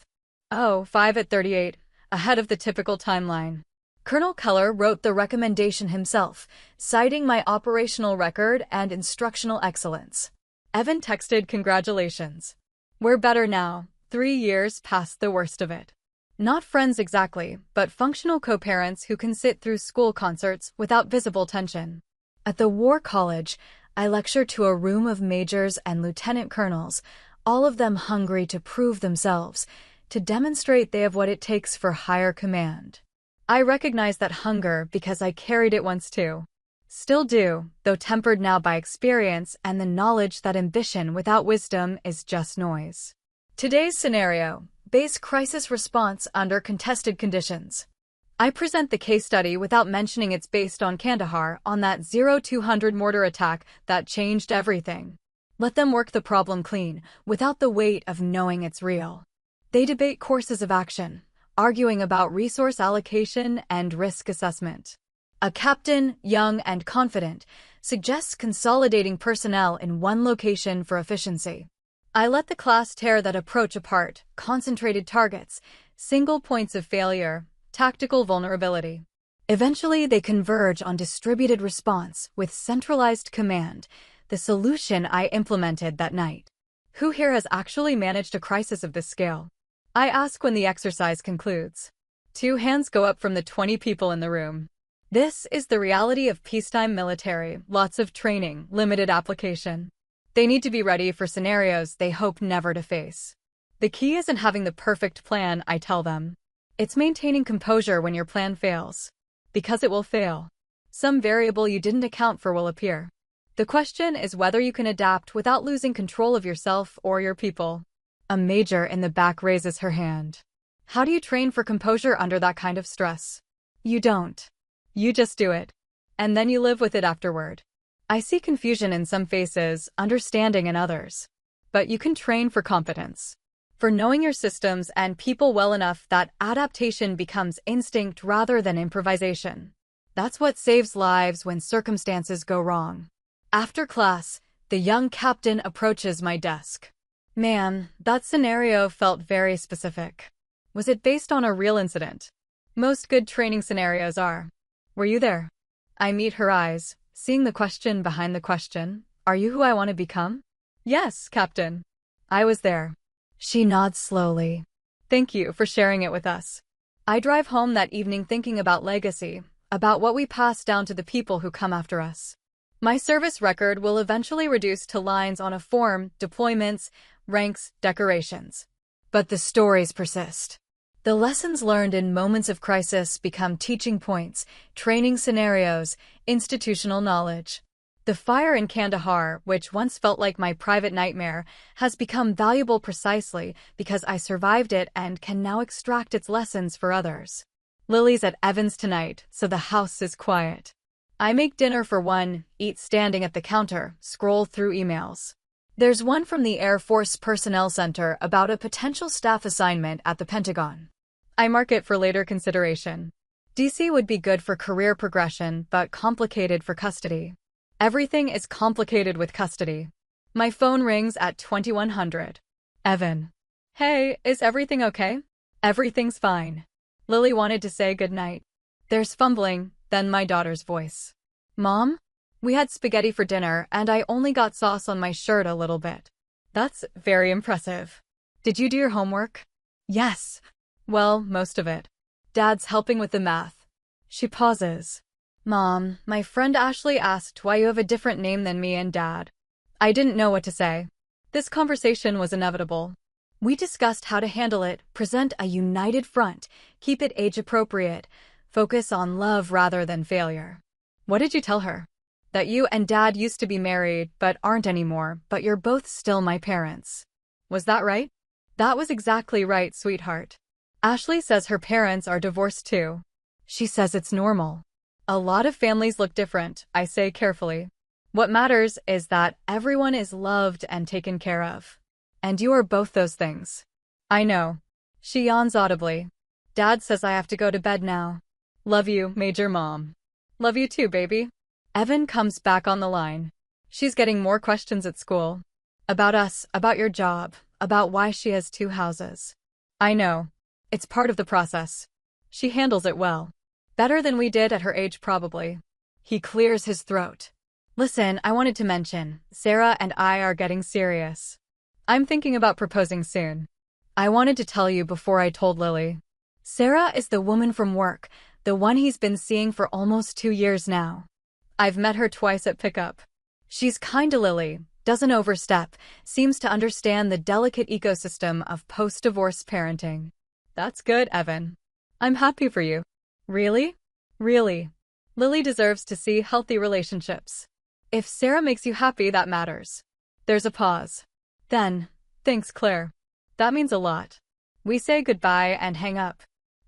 Oh, 5 at 38. ahead of the typical timeline. Colonel Keller wrote the recommendation himself, citing my operational record and instructional excellence. Evan texted congratulations. We're better now, 3 years past the worst of it. Not friends exactly, but functional co-parents who can sit through school concerts without visible tension. At the War College, I lectured to a room of majors and lieutenant colonels, all of them hungry to prove themselves, to demonstrate they have what it takes for higher command. I recognize that hunger because I carried it once too. Still do, though tempered now by experience and the knowledge that ambition without wisdom is just noise. Today's scenario: base crisis response under contested conditions. I present the case study without mentioning it's based on Kandahar, on that 0200 mortar attack that changed everything. Let them work the problem clean, without the weight of knowing it's real. They debate courses of action, arguing about resource allocation and risk assessment. A captain, young and confident, suggests consolidating personnel in one location for efficiency. I let the class tear that approach apart: concentrated targets, single points of failure, tactical vulnerability. Eventually, they converge on distributed response with centralized command, the solution I implemented that night. Who here has actually managed a crisis of this scale? I ask when the exercise concludes. 2 hands go up from the 20 people in the room. This is the reality of peacetime military: lots of training, limited application. They need to be ready for scenarios they hope never to face. The key isn't having the perfect plan, I tell them. It's maintaining composure when your plan fails. Because it will fail. Some variable you didn't account for will appear. The question is whether you can adapt without losing control of yourself or your people. A major in the back raises her hand. How do you train for composure under that kind of stress? You don't. You just do it. And then you live with it afterward. I see confusion in some faces, understanding in others. But you can train for competence. For knowing your systems and people well enough that adaptation becomes instinct rather than improvisation. That's what saves lives when circumstances go wrong. After class, the young captain approaches my desk. Man, that scenario felt very specific. Was it based on a real incident? Most good training scenarios are. Were you there? I meet her eyes, seeing the question behind the question. Are you who I want to become? Yes, Captain. I was there. She nods slowly. Thank you for sharing it with us. I drive home that evening thinking about legacy, about what we pass down to the people who come after us. My service record will eventually reduce to lines on a form: deployments, ranks, decorations. But the stories persist. The lessons learned in moments of crisis become teaching points, training scenarios, institutional knowledge. The fire in Kandahar, which once felt like my private nightmare, has become valuable precisely because I survived it and can now extract its lessons for others. Lily's at Evan's tonight, so the house is quiet. I make dinner for one, eat standing at the counter, scroll through emails. There's one from the Air Force Personnel Center about a potential staff assignment at the Pentagon. I mark it for later consideration. DC would be good for career progression, but complicated for custody. Everything is complicated with custody. My phone rings at 2100. Evan. Hey, is everything okay? Everything's fine. Lily wanted to say goodnight. There's fumbling, then my daughter's voice. Mom? We had spaghetti for dinner and I only got sauce on my shirt a little bit. That's very impressive. Did you do your homework? Yes. Well, most of it. Dad's helping with the math. She pauses. Mom, my friend Ashley asked why you have a different name than me and Dad. I didn't know what to say. This conversation was inevitable. We discussed how to handle it, present a united front, keep it age-appropriate, focus on love rather than failure. What did you tell her? That you and Dad used to be married but aren't anymore, but you're both still my parents. Was that right? That was exactly right, sweetheart. Ashley says her parents are divorced too. She says it's normal. A lot of families look different, I say carefully. What matters is that everyone is loved and taken care of. And you are both those things. I know. She yawns audibly. Dad says I have to go to bed now. Love you, Major Mom. Love you too, baby. Evan comes back on the line. She's getting more questions at school. About us, about your job, about why she has 2 houses. I know. It's part of the process. She handles it well. Better than we did at her age, probably. He clears his throat. Listen, I wanted to mention, Sarah and I are getting serious. I'm thinking about proposing soon. I wanted to tell you before I told Lily. Sarah is the woman from work, the one he's been seeing for almost 2 years now. I've met her twice at pickup. She's kind to Lily, doesn't overstep, seems to understand the delicate ecosystem of post-divorce parenting. That's good, Evan. I'm happy for you. Really? Really. Lily deserves to see healthy relationships. If Sarah makes you happy, that matters. There's a pause. Then, thanks, Claire. That means a lot. We say goodbye and hang up.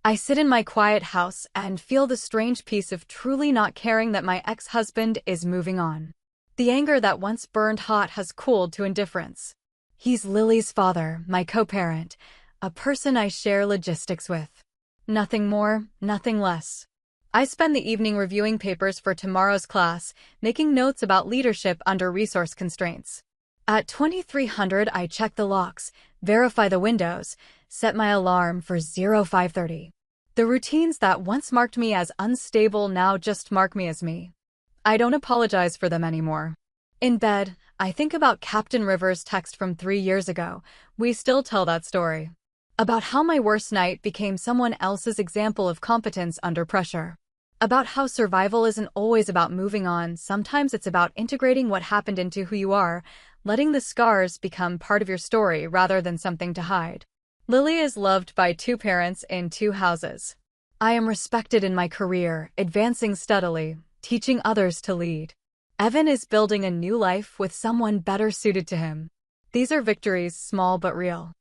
I sit in my quiet house and feel the strange peace of truly not caring that my ex-husband is moving on. The anger that once burned hot has cooled to indifference. He's Lily's father, my co-parent, a person I share logistics with. Nothing more, nothing less. I spend the evening reviewing papers for tomorrow's class, making notes about leadership under resource constraints. At 2300, I check the locks, verify the windows, set my alarm for 0530. The routines that once marked me as unstable now just mark me as me. I don't apologize for them anymore. In bed, I think about Captain River's text from 3 years ago. We still tell that story. About how my worst night became someone else's example of competence under pressure. About how survival isn't always about moving on, sometimes it's about integrating what happened into who you are, letting the scars become part of your story rather than something to hide. Lily is loved by 2 parents in 2 houses. I am respected in my career, advancing steadily, teaching others to lead. Evan is building a new life with someone better suited to him. These are victories, small but real.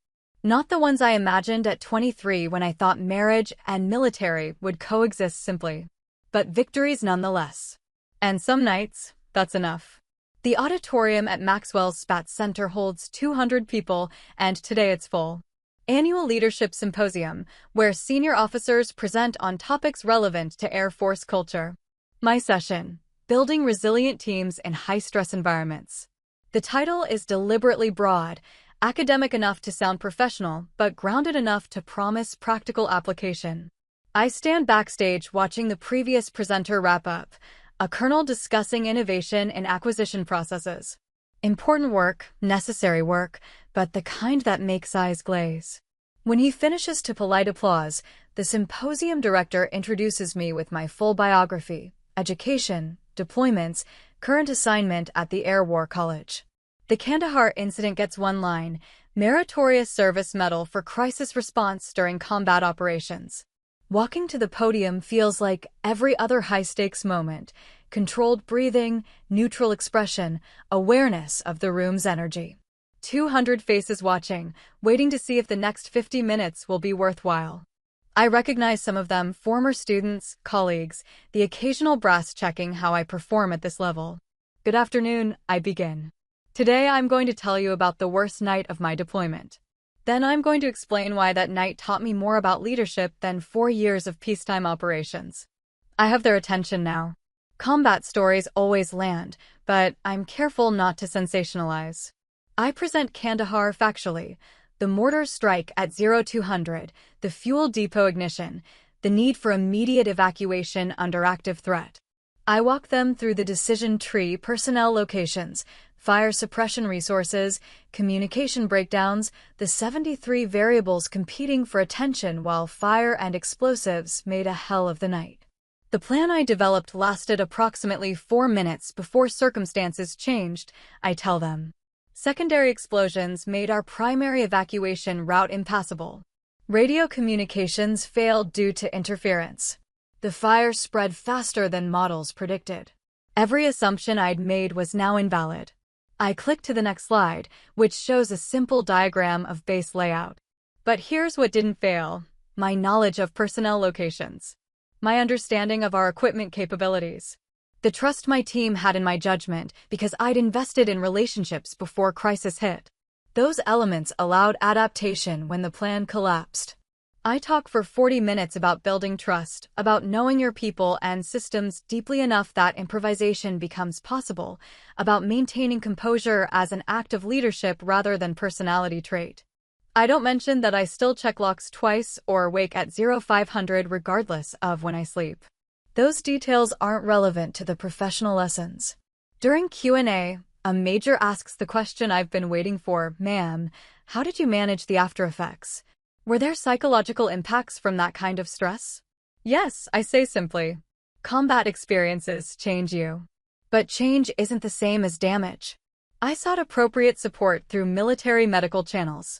Not the ones I imagined at 23 when I thought marriage and military would coexist simply. But victories nonetheless. And some nights, that's enough. The auditorium at Maxwell's Spatz Center holds 200 people, and today it's full. Annual Leadership Symposium, where senior officers present on topics relevant to Air Force culture. My session, Building Resilient Teams in High-Stress Environments. The title is deliberately broad, academic enough to sound professional, but grounded enough to promise practical application. I stand backstage watching the previous presenter wrap up, a colonel discussing innovation in acquisition processes. Important work, necessary work, but the kind that makes eyes glaze. When he finishes to polite applause, the symposium director introduces me with my full biography, education, deployments, current assignment at the Air War College. The Kandahar incident gets one line, Meritorious Service Medal for Crisis Response during Combat Operations. Walking to the podium feels like every other high-stakes moment, controlled breathing, neutral expression, awareness of the room's energy. 200 faces watching, waiting to see if the next 50 minutes will be worthwhile. I recognize some of them, former students, colleagues, the occasional brass checking how I perform at this level. Good afternoon, I begin. Today I'm going to tell you about the worst night of my deployment. Then I'm going to explain why that night taught me more about leadership than 4 years of peacetime operations. I have their attention now. Combat stories always land, but I'm careful not to sensationalize. I present Kandahar factually, the mortar strike at 0200, the fuel depot ignition, the need for immediate evacuation under active threat. I walk them through the decision tree, personnel locations, fire suppression resources, communication breakdowns, the 73 variables competing for attention while fire and explosives made a hell of the night. The plan I developed lasted approximately 4 minutes before circumstances changed, I tell them. Secondary explosions made our primary evacuation route impassable. Radio communications failed due to interference. The fire spread faster than models predicted. Every assumption I'd made was now invalid. I click to the next slide, which shows a simple diagram of base layout. But here's what didn't fail: my knowledge of personnel locations. My understanding of our equipment capabilities. The trust my team had in my judgment because I'd invested in relationships before crisis hit. Those elements allowed adaptation when the plan collapsed. I talk for 40 minutes about building trust, about knowing your people and systems deeply enough that improvisation becomes possible, about maintaining composure as an act of leadership rather than personality trait. I don't mention that I still check locks twice or wake at 0500 regardless of when I sleep. Those details aren't relevant to the professional lessons. During Q&A, a major asks the question I've been waiting for, "Ma'am, how did you manage the after effects? Were there psychological impacts from that kind of stress?" Yes, I say simply. Combat experiences change you. But change isn't the same as damage. I sought appropriate support through military medical channels.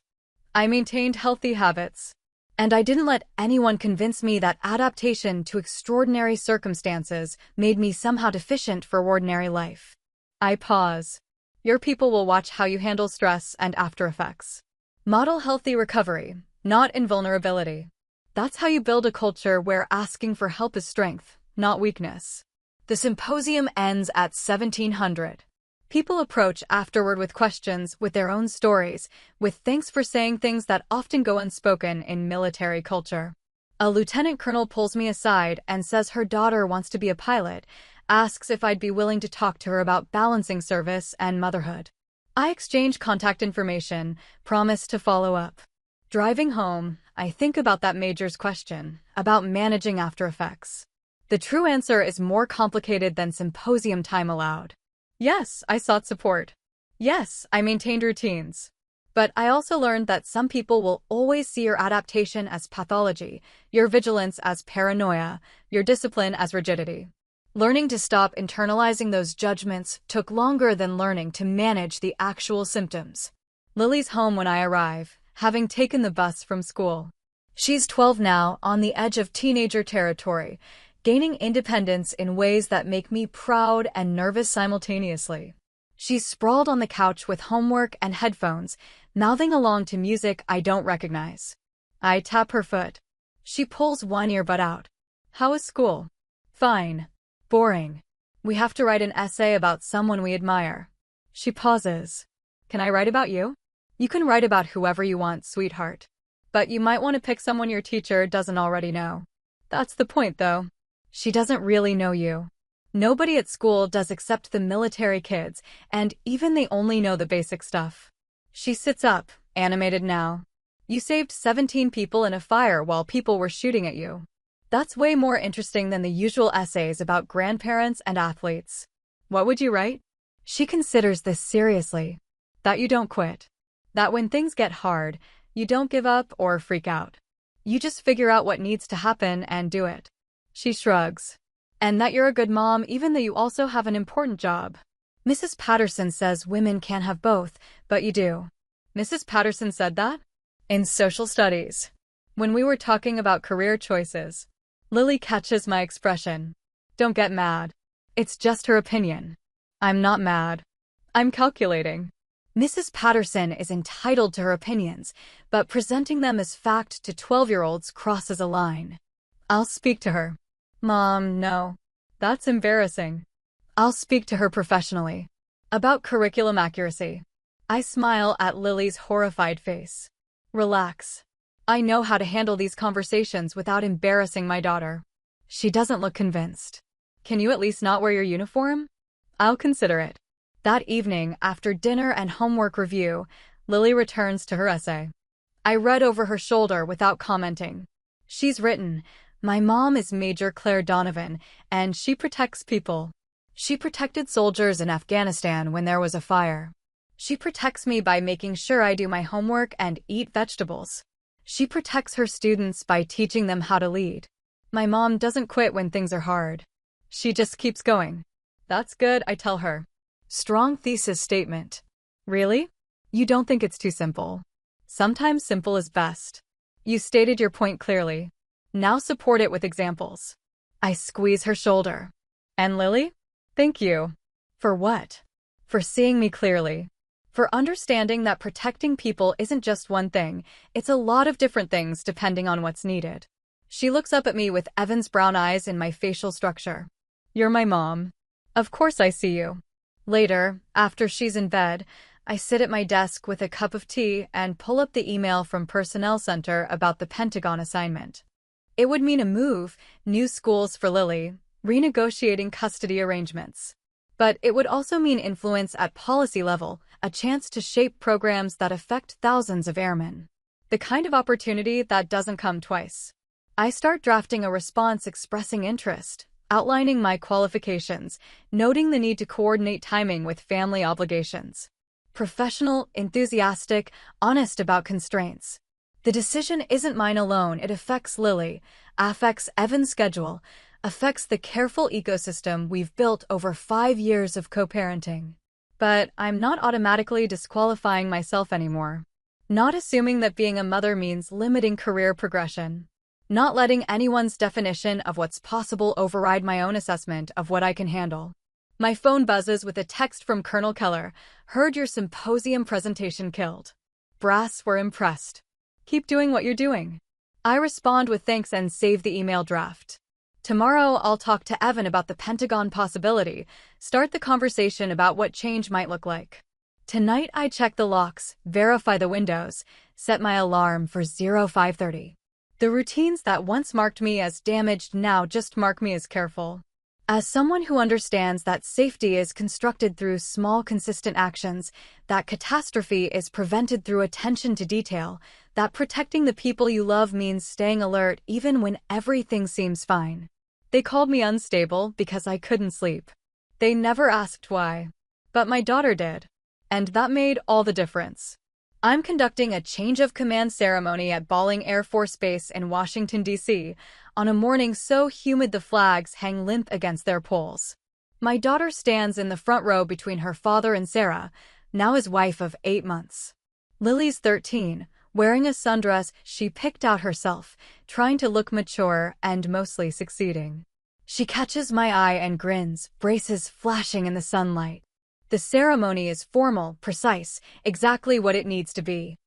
I maintained healthy habits. And I didn't let anyone convince me that adaptation to extraordinary circumstances made me somehow deficient for ordinary life. I pause. Your people will watch how you handle stress and after effects. Model healthy recovery, not invulnerability. That's how you build a culture where asking for help is strength, not weakness. The symposium ends at 1700. People approach afterward with questions, with their own stories, with thanks for saying things that often go unspoken in military culture. A lieutenant colonel pulls me aside and says her daughter wants to be a pilot, asks if I'd be willing to talk to her about balancing service and motherhood. I exchange contact information, promise to follow up. Driving home, I think about that major's question, about managing after effects. The true answer is more complicated than symposium time allowed. Yes, I sought support. Yes, I maintained routines. But I also learned that some people will always see your adaptation as pathology, your vigilance as paranoia, your discipline as rigidity. Learning to stop internalizing those judgments took longer than learning to manage the actual symptoms. Lily's home when I arrive, having taken the bus from school. She's 12 now, on the edge of teenager territory, gaining independence in ways that make me proud and nervous simultaneously. She's sprawled on the couch with homework and headphones, mouthing along to music I don't recognize. I tap her foot. She pulls one earbud out. "How is school?" "Fine. Boring. We have to write an essay about someone we admire." She pauses. "Can I write about you?" "You can write about whoever you want, sweetheart. But you might want to pick someone your teacher doesn't already know." "That's the point, though. She doesn't really know you. Nobody at school does except the military kids, and even they only know the basic stuff." She sits up, animated now. "You saved 17 people in a fire while people were shooting at you. That's way more interesting than the usual essays about grandparents and athletes. What would you write?" She considers this seriously. "That you don't quit. That when things get hard, you don't give up or freak out. You just figure out what needs to happen and do it." She shrugs. "And that you're a good mom even though you also have an important job." "Mrs. Patterson says women can't have both, but you do." "Mrs. Patterson said that?" "In social studies. When we were talking about career choices." Lily catches my expression. "Don't get mad. It's just her opinion." I'm not mad. I'm calculating. Mrs. Patterson is entitled to her opinions, but presenting them as fact to 12-year-olds crosses a line. I'll speak to her. Mom, no. That's embarrassing. I'll speak to her professionally. About curriculum accuracy. I smile at Lily's horrified face. Relax. I know how to handle these conversations without embarrassing my daughter. She doesn't look convinced. Can you at least not wear your uniform? I'll consider it. That evening, after dinner and homework review, Lily returns to her essay. I read over her shoulder without commenting. She's written, "My mom is Major Claire Donovan, and she protects people. She protected soldiers in Afghanistan when there was a fire. She protects me by making sure I do my homework and eat vegetables. She protects her students by teaching them how to lead. My mom doesn't quit when things are hard. She just keeps going." That's good, I tell her. Strong thesis statement. Really? You don't think it's too simple? Sometimes simple is best. You stated your point clearly. Now support it with examples. I squeeze her shoulder. And Lily? Thank you. For what? For seeing me clearly. For understanding that protecting people isn't just one thing, it's a lot of different things depending on what's needed. She looks up at me with Evan's brown eyes in my facial structure. You're my mom. Of course I see you. Later, after she's in bed, I sit at my desk with a cup of tea and pull up the email from Personnel Center about the Pentagon assignment. It would mean a move, new schools for Lily, renegotiating custody arrangements. But it would also mean influence at policy level, a chance to shape programs that affect thousands of airmen. The kind of opportunity that doesn't come twice. I start drafting a response expressing interest, outlining my qualifications, noting the need to coordinate timing with family obligations. Professional, enthusiastic, honest about constraints. The decision isn't mine alone, it affects Lily, affects Evan's schedule, affects the careful ecosystem we've built over 5 years of co-parenting. But I'm not automatically disqualifying myself anymore. Not assuming that being a mother means limiting career progression. Not letting anyone's definition of what's possible override my own assessment of what I can handle. My phone buzzes with a text from Colonel Keller. Heard your symposium presentation killed. Brass were impressed. Keep doing what you're doing. I respond with thanks and save the email draft. Tomorrow, I'll talk to Evan about the Pentagon possibility, start the conversation about what change might look like. Tonight, I check the locks, verify the windows, set my alarm for 05:30. The routines that once marked me as damaged now just mark me as careful. As someone who understands that safety is constructed through small, consistent actions, that catastrophe is prevented through attention to detail, that protecting the people you love means staying alert even when everything seems fine. They called me unstable because I couldn't sleep. They never asked why. But my daughter did. And that made all the difference. I'm conducting a change of command ceremony at Bolling Air Force Base in Washington, D.C., on a morning so humid the flags hang limp against their poles. My daughter stands in the front row between her father and Sarah, now his wife of 8 months. Lily's 13, wearing a sundress she picked out herself, trying to look mature and mostly succeeding. She catches my eye and grins, braces flashing in the sunlight. The ceremony is formal, precise, exactly what it needs to be.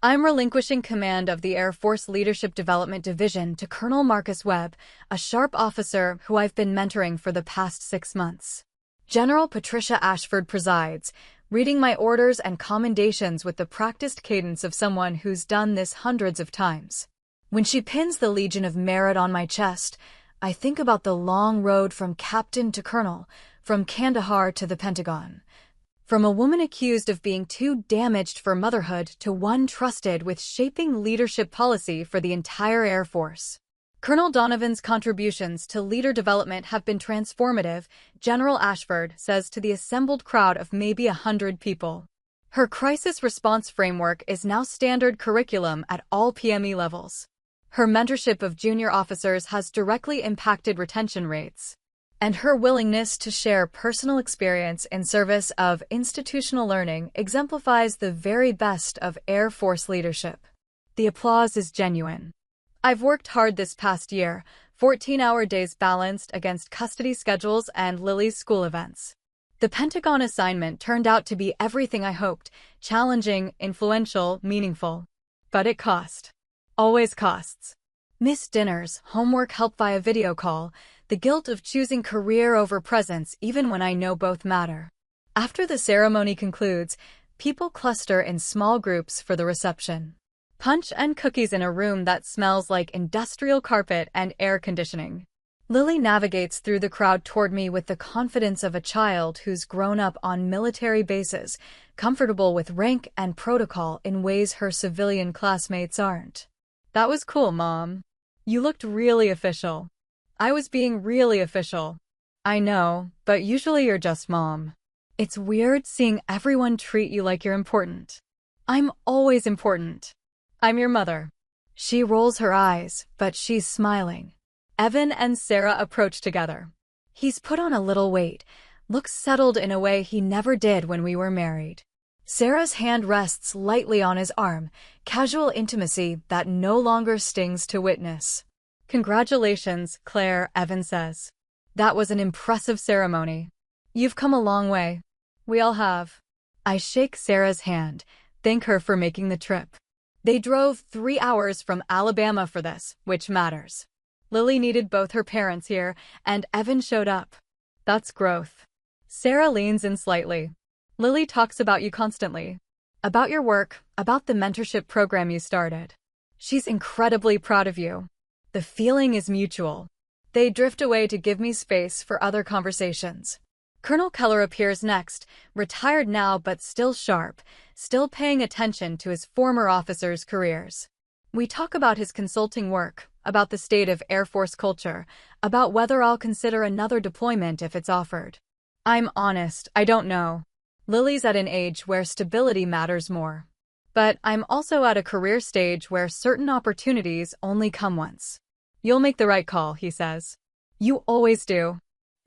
I'm relinquishing command of the Air Force Leadership Development Division to Colonel Marcus Webb, a sharp officer who I've been mentoring for the past 6 months. General Patricia Ashford presides, reading my orders and commendations with the practiced cadence of someone who's done this hundreds of times. When she pins the Legion of Merit on my chest, I think about the long road from captain to colonel, from Kandahar to the Pentagon. From a woman accused of being too damaged for motherhood to one trusted with shaping leadership policy for the entire Air Force. Colonel Donovan's contributions to leader development have been transformative, General Ashford says to the assembled crowd of maybe 100 people. Her crisis response framework is now standard curriculum at all PME levels. Her mentorship of junior officers has directly impacted retention rates. And her willingness to share personal experience in service of institutional learning exemplifies the very best of Air Force leadership. The applause is genuine. I've worked hard this past year, 14-hour days balanced against custody schedules and Lily's school events. The Pentagon assignment turned out to be everything I hoped, challenging, influential, meaningful. But it cost. Always costs. Missed dinners, homework help via video call, the guilt of choosing career over presence even when I know both matter. After the ceremony concludes, people cluster in small groups for the reception. Punch and cookies in a room that smells like industrial carpet and air conditioning. Lily navigates through the crowd toward me with the confidence of a child who's grown up on military bases, comfortable with rank and protocol in ways her civilian classmates aren't. That was cool, Mom. You looked really official. I was being really official. I know, but usually you're just Mom. It's weird seeing everyone treat you like you're important. I'm always important. I'm your mother. She rolls her eyes, but she's smiling. Evan and Sarah approach together. He's put on a little weight, looks settled in a way he never did when we were married. Sarah's hand rests lightly on his arm, casual intimacy that no longer stings to witness. Congratulations, Claire, Evan says. That was an impressive ceremony. You've come a long way. We all have. I shake Sarah's hand, thank her for making the trip. They drove 3 hours from Alabama for this, which matters. Lily needed both her parents here, and Evan showed up. That's growth. Sarah leans in slightly. Lily talks about you constantly. About your work, about the mentorship program you started. She's incredibly proud of you. The feeling is mutual. They drift away to give me space for other conversations. Colonel Keller appears next, retired now but still sharp, still paying attention to his former officers' careers. We talk about his consulting work, about the state of Air Force culture, about whether I'll consider another deployment if it's offered. I'm honest, I don't know. Lily's at an age where stability matters more. But I'm also at a career stage where certain opportunities only come once. You'll make the right call, he says. You always do.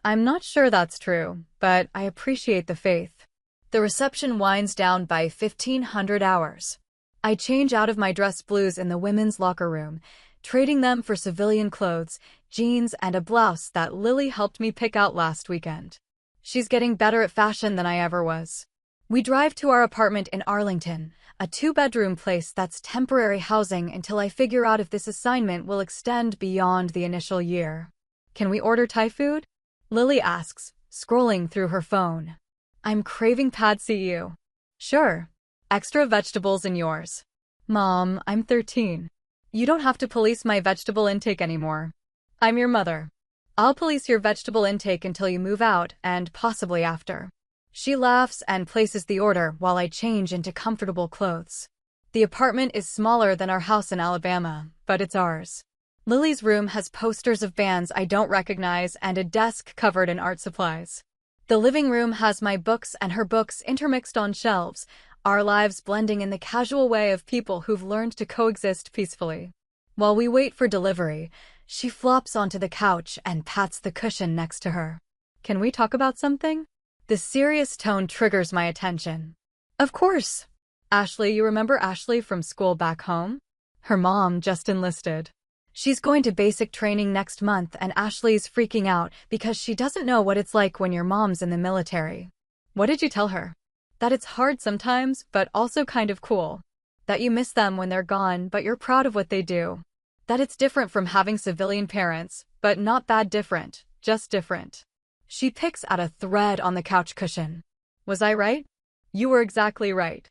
I'm not sure that's true, but I appreciate the faith. The reception winds down by 1500 hours. I change out of my dress blues in the women's locker room, trading them for civilian clothes, jeans, and a blouse that Lily helped me pick out last weekend. She's getting better at fashion than I ever was. We drive to our apartment in Arlington, a 2-bedroom place that's temporary housing until I figure out if this assignment will extend beyond the initial year. Can we order Thai food? Lily asks, scrolling through her phone. I'm craving pad see ew. Sure. Extra vegetables in yours. Mom, I'm 13. You don't have to police my vegetable intake anymore. I'm your mother. I'll police your vegetable intake until you move out and possibly after. She laughs and places the order while I change into comfortable clothes. The apartment is smaller than our house in Alabama, but it's ours. Lily's room has posters of bands I don't recognize and a desk covered in art supplies. The living room has my books and her books intermixed on shelves, our lives blending in the casual way of people who've learned to coexist peacefully. While we wait for delivery, she flops onto the couch and pats the cushion next to her. Can we talk about something? The serious tone triggers my attention. Of course. Ashley, you remember Ashley from school back home? Her mom just enlisted. She's going to basic training next month and Ashley's freaking out because she doesn't know what it's like when your mom's in the military. What did you tell her? That it's hard sometimes, but also kind of cool. That you miss them when they're gone, but you're proud of what they do. That it's different from having civilian parents, but not bad different, just different. She picks at a thread on the couch cushion. Was I right? You were exactly right.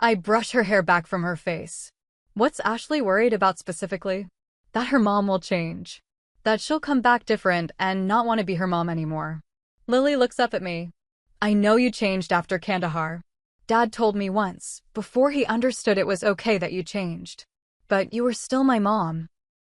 I brush her hair back from her face. What's Ashley worried about specifically? That her mom will change. That she'll come back different and not want to be her mom anymore. Lily looks up at me. I know you changed after Kandahar. Dad told me once, before he understood it was okay that you changed. But you were still my mom.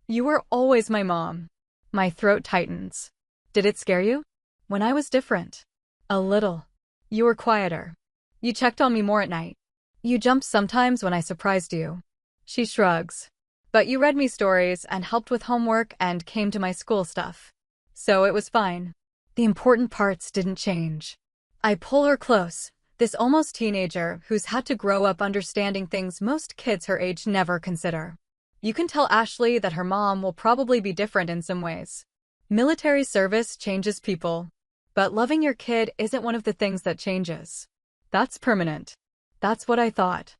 You were always my mom. My throat tightens. Did it scare you? When I was different? A little. You were quieter. You checked on me more at night. You jumped sometimes when I surprised you. She shrugs. But you read me stories and helped with homework and came to my school stuff. So it was fine. The important parts didn't change. I pull her close, this almost teenager who's had to grow up understanding things most kids her age never consider. You can tell Ashley that her mom will probably be different in some ways. Military service changes people. But loving your kid isn't one of the things that changes. That's permanent. That's what I thought.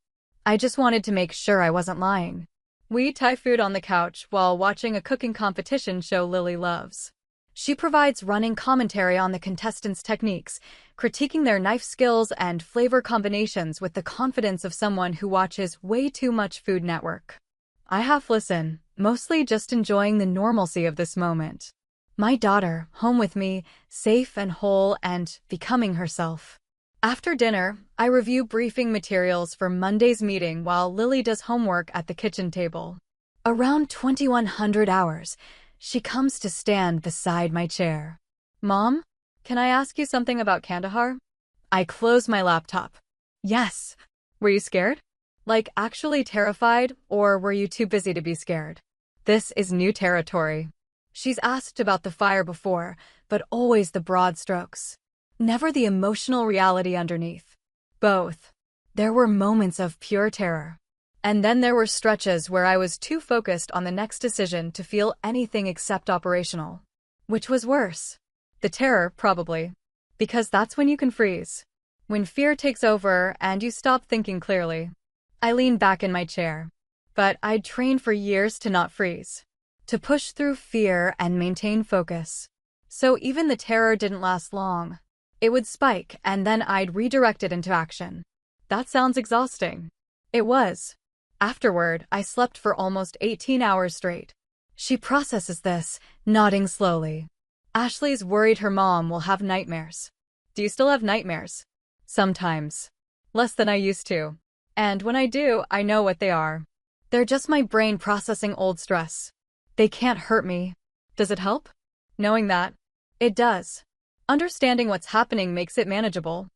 I just wanted to make sure I wasn't lying. We eat Thai food on the couch while watching a cooking competition show Lily loves. She provides running commentary on the contestants' techniques, critiquing their knife skills and flavor combinations with the confidence of someone who watches way too much Food Network. I half listen, mostly just enjoying the normalcy of this moment. My daughter, home with me, safe and whole and becoming herself. After dinner, I review briefing materials for Monday's meeting while Lily does homework at the kitchen table. Around 2100 hours, she comes to stand beside my chair. Mom, can I ask you something about Kandahar? I close my laptop. Yes. Were you scared? Like actually terrified, or were you too busy to be scared? This is new territory. She's asked about the fire before, but always the broad strokes. Never the emotional reality underneath. Both. There were moments of pure terror. And then there were stretches where I was too focused on the next decision to feel anything except operational. Which was worse? The terror, probably. Because that's when you can freeze. When fear takes over and you stop thinking clearly. I lean back in my chair. But I'd trained for years to not freeze. To push through fear and maintain focus. So even the terror didn't last long. It would spike and then I'd redirect it into action. That sounds exhausting. It was. Afterward, I slept for almost 18 hours straight. She processes this, nodding slowly. Ashley's worried her mom will have nightmares. Do you still have nightmares? Sometimes. Less than I used to. And when I do, I know what they are. They're just my brain processing old stress. They can't hurt me. Does it help? Knowing that? It does. Understanding what's happening makes it manageable.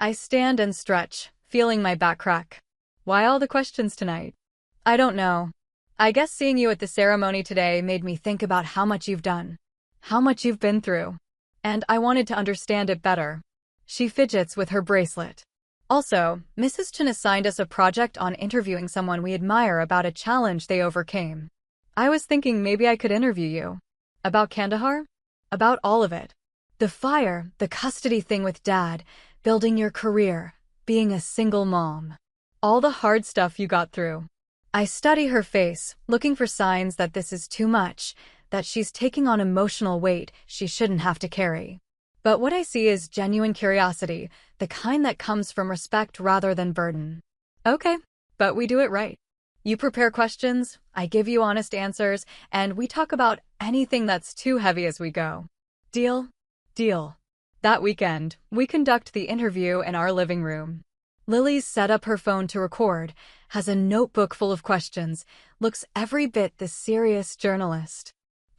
I stand and stretch, feeling my back crack. Why all the questions tonight? I don't know. I guess seeing you at the ceremony today made me think about how much you've done. How much you've been through. And I wanted to understand it better. She fidgets with her bracelet. Also, Mrs. Chen assigned us a project on interviewing someone we admire about a challenge they overcame. I was thinking maybe I could interview you. About Kandahar? About all of it. The fire, the custody thing with Dad, building your career, being a single mom. All the hard stuff you got through. I study her face, looking for signs that this is too much, that she's taking on emotional weight she shouldn't have to carry. But what I see is genuine curiosity, the kind that comes from respect rather than burden. Okay, but we do it right. You prepare questions, I give you honest answers, and we talk about anything that's too heavy as we go. Deal? Deal. That weekend, we conduct the interview in our living room. Lily's set up her phone to record, has a notebook full of questions, looks every bit the serious journalist.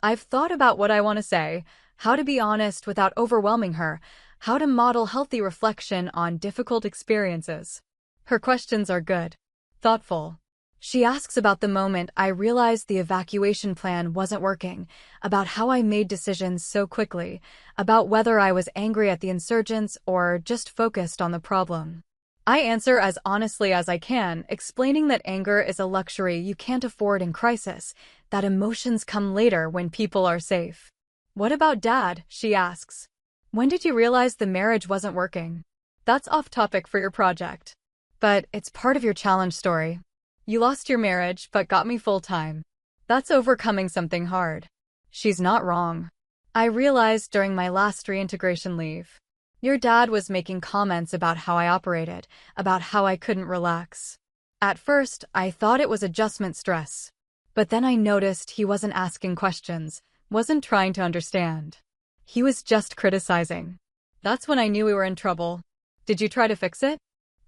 I've thought about what I want to say, how to be honest without overwhelming her, how to model healthy reflection on difficult experiences. Her questions are good. Thoughtful. She asks about the moment I realized the evacuation plan wasn't working, about how I made decisions so quickly, about whether I was angry at the insurgents or just focused on the problem. I answer as honestly as I can, explaining that anger is a luxury you can't afford in crisis, that emotions come later when people are safe. What about Dad? She asks. When did you realize the marriage wasn't working? That's off topic for your project. But it's part of your challenge story. You lost your marriage but got me full-time. That's overcoming something hard. She's not wrong. I realized during my last reintegration leave. Your dad was making comments about how I operated, about how I couldn't relax. At first, I thought it was adjustment stress. But then I noticed he wasn't asking questions, wasn't trying to understand. He was just criticizing. That's when I knew we were in trouble. Did you try to fix it?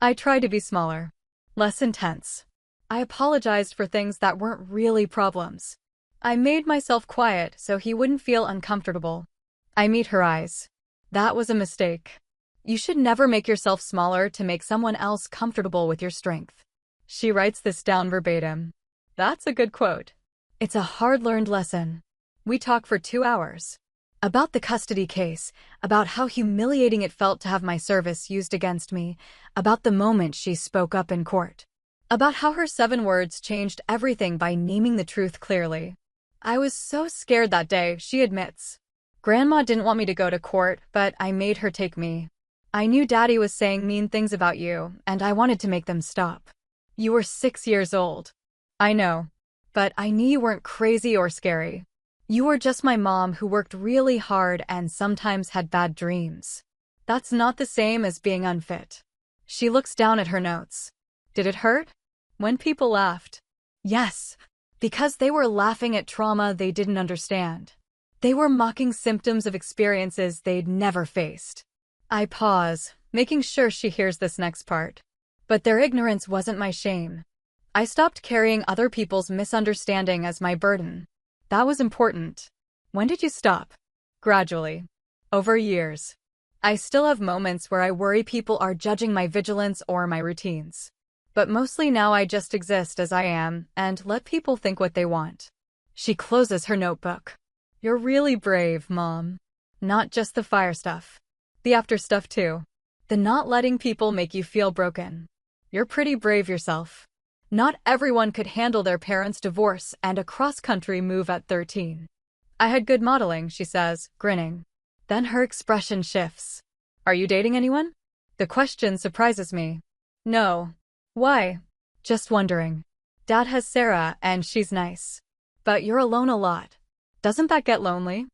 I tried to be smaller. Less intense. I apologized for things that weren't really problems. I made myself quiet so he wouldn't feel uncomfortable. I meet her eyes. That was a mistake. You should never make yourself smaller to make someone else comfortable with your strength. She writes this down verbatim. That's a good quote. It's a hard-learned lesson. We talk for 2 hours. About the custody case, about how humiliating it felt to have my service used against me, about the moment she spoke up in court. About how her 7 words changed everything by naming the truth clearly. I was so scared that day, she admits. Grandma didn't want me to go to court, but I made her take me. I knew Daddy was saying mean things about you, and I wanted to make them stop. You were 6 years old. I know. But I knew you weren't crazy or scary. You were just my mom who worked really hard and sometimes had bad dreams. That's not the same as being unfit. She looks down at her notes. Did it hurt? When people laughed? Yes, because they were laughing at trauma they didn't understand. They were mocking symptoms of experiences they'd never faced. I pause, making sure she hears this next part. But their ignorance wasn't my shame. I stopped carrying other people's misunderstanding as my burden. That was important. When did you stop? Gradually. Over years. I still have moments where I worry people are judging my vigilance or my routines. But mostly now I just exist as I am and let people think what they want. She closes her notebook. You're really brave, Mom. Not just the fire stuff. The after stuff too. The not letting people make you feel broken. You're pretty brave yourself. Not everyone could handle their parents' divorce and a cross-country move at 13. I had good modeling, she says, grinning. Then her expression shifts. Are you dating anyone? The question surprises me. No. Why? Just wondering. Dad has Sarah, and she's nice. But you're alone a lot. Doesn't that get lonely?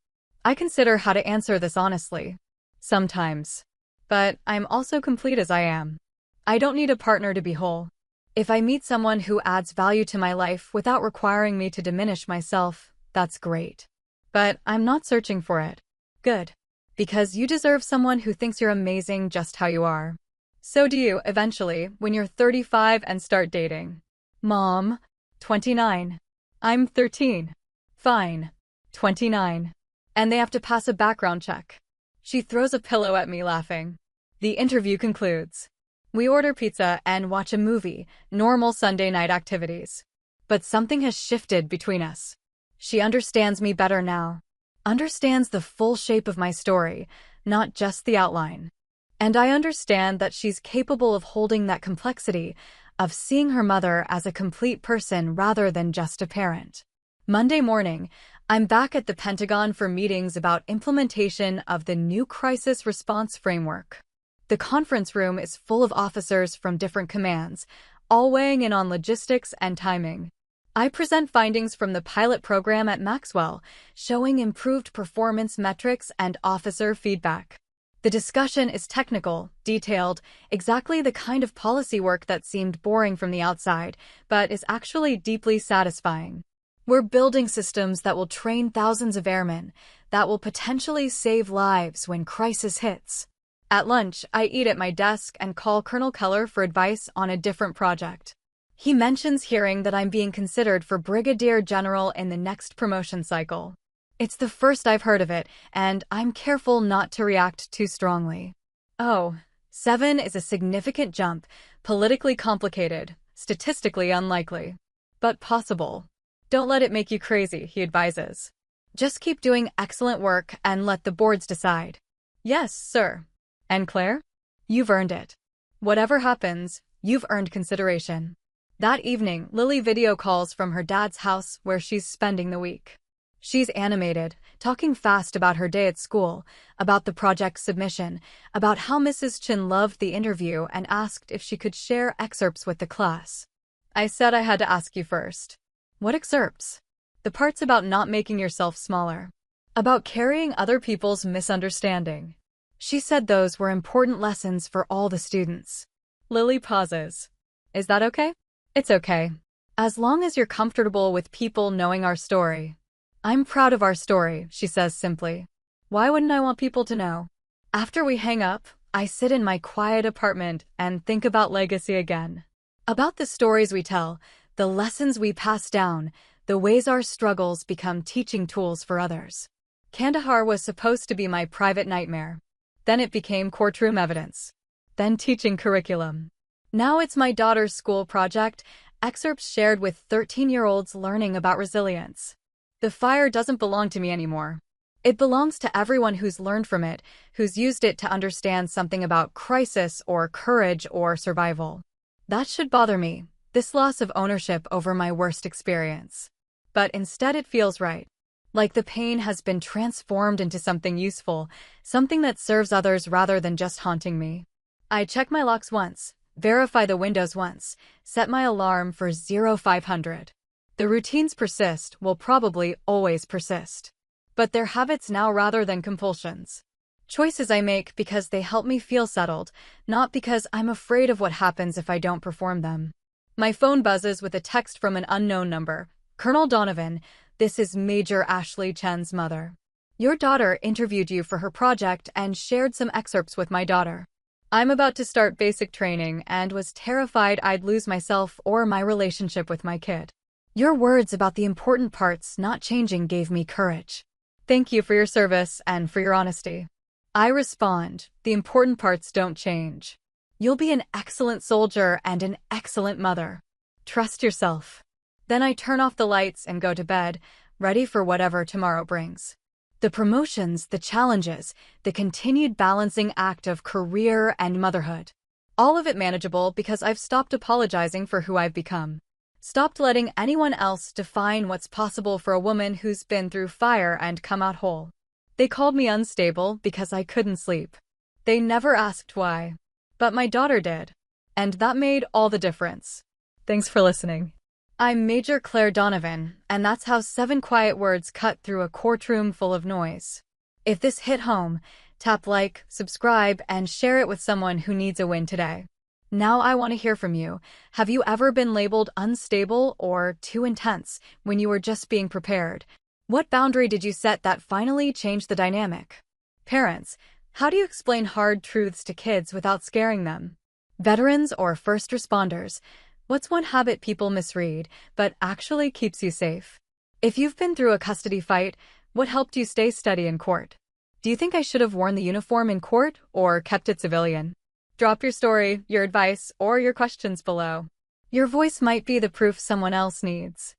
I consider how to answer this honestly. Sometimes. But I'm also complete as I am. I don't need a partner to be whole. If I meet someone who adds value to my life without requiring me to diminish myself, that's great. But I'm not searching for it. Good. Because you deserve someone who thinks you're amazing just how you are. So do you, eventually, when you're 35 and start dating. Mom, 29. I'm 13. Fine. 29. And they have to pass a background check. She throws a pillow at me, laughing. The interview concludes. We order pizza and watch a movie, normal Sunday night activities. But something has shifted between us. She understands me better now. Understands the full shape of my story, not just the outline. And I understand that she's capable of holding that complexity, of seeing her mother as a complete person rather than just a parent. Monday morning, I'm back at the Pentagon for meetings about implementation of the new crisis response framework. The conference room is full of officers from different commands, all weighing in on logistics and timing. I present findings from the pilot program at Maxwell, showing improved performance metrics and officer feedback. The discussion is technical, detailed, exactly the kind of policy work that seemed boring from the outside, but is actually deeply satisfying. We're building systems that will train thousands of airmen, that will potentially save lives when crisis hits. At lunch, I eat at my desk and call Colonel Keller for advice on a different project. He mentions hearing that I'm being considered for Brigadier General in the next promotion cycle. It's the first I've heard of it, and I'm careful not to react too strongly. Oh, 7 is a significant jump, politically complicated, statistically unlikely. But possible. Don't let it make you crazy, he advises. Just keep doing excellent work and let the boards decide. Yes, sir. And Claire? You've earned it. Whatever happens, you've earned consideration. That evening, Lily video calls from her dad's house where she's spending the week. She's animated, talking fast about her day at school, about the project submission, about how Mrs. Chin loved the interview and asked if she could share excerpts with the class. I said I had to ask you first. What excerpts? The parts about not making yourself smaller. About carrying other people's misunderstanding. She said those were important lessons for all the students. Lily pauses. Is that okay? It's okay. As long as you're comfortable with people knowing our story. I'm proud of our story, she says simply. Why wouldn't I want people to know? After we hang up, I sit in my quiet apartment and think about legacy again. About the stories we tell, the lessons we pass down, the ways our struggles become teaching tools for others. Kandahar was supposed to be my private nightmare. Then it became courtroom evidence. Then teaching curriculum. Now it's my daughter's school project, excerpts shared with 13-year-olds learning about resilience. The fire doesn't belong to me anymore. It belongs to everyone who's learned from it, who's used it to understand something about crisis or courage or survival. That should bother me. This loss of ownership over my worst experience. But instead it feels right. Like the pain has been transformed into something useful, something that serves others rather than just haunting me. I check my locks once, verify the windows once, set my alarm for 0500. The routines persist, will probably always persist. But they're habits now rather than compulsions. Choices I make because they help me feel settled, not because I'm afraid of what happens if I don't perform them. My phone buzzes with a text from an unknown number. Colonel Donovan, this is Major Ashley Chen's mother. Your daughter interviewed you for her project and shared some excerpts with my daughter. I'm about to start basic training and was terrified I'd lose myself or my relationship with my kid. Your words about the important parts not changing gave me courage. Thank you for your service and for your honesty. I respond, the important parts don't change. You'll be an excellent soldier and an excellent mother. Trust yourself. Then I turn off the lights and go to bed, ready for whatever tomorrow brings. The promotions, the challenges, the continued balancing act of career and motherhood. All of it manageable because I've stopped apologizing for who I've become. Stopped letting anyone else define what's possible for a woman who's been through fire and come out whole. They called me unstable because I couldn't sleep. They never asked why. But my daughter did. And that made all the difference. Thanks for listening. I'm Major Claire Donovan, and that's how 7 quiet words cut through a courtroom full of noise. If this hit home, tap like, subscribe, and share it with someone who needs a win today. Now I want to hear from you. Have you ever been labeled unstable or too intense when you were just being prepared? What boundary did you set that finally changed the dynamic? Parents, how do you explain hard truths to kids without scaring them? Veterans or first responders, What's one habit people misread, but actually keeps you safe? If you've been through a custody fight, what helped you stay steady in court? Do you think I should have worn the uniform in court or kept it civilian? Drop your story, your advice, or your questions below. Your voice might be the proof someone else needs.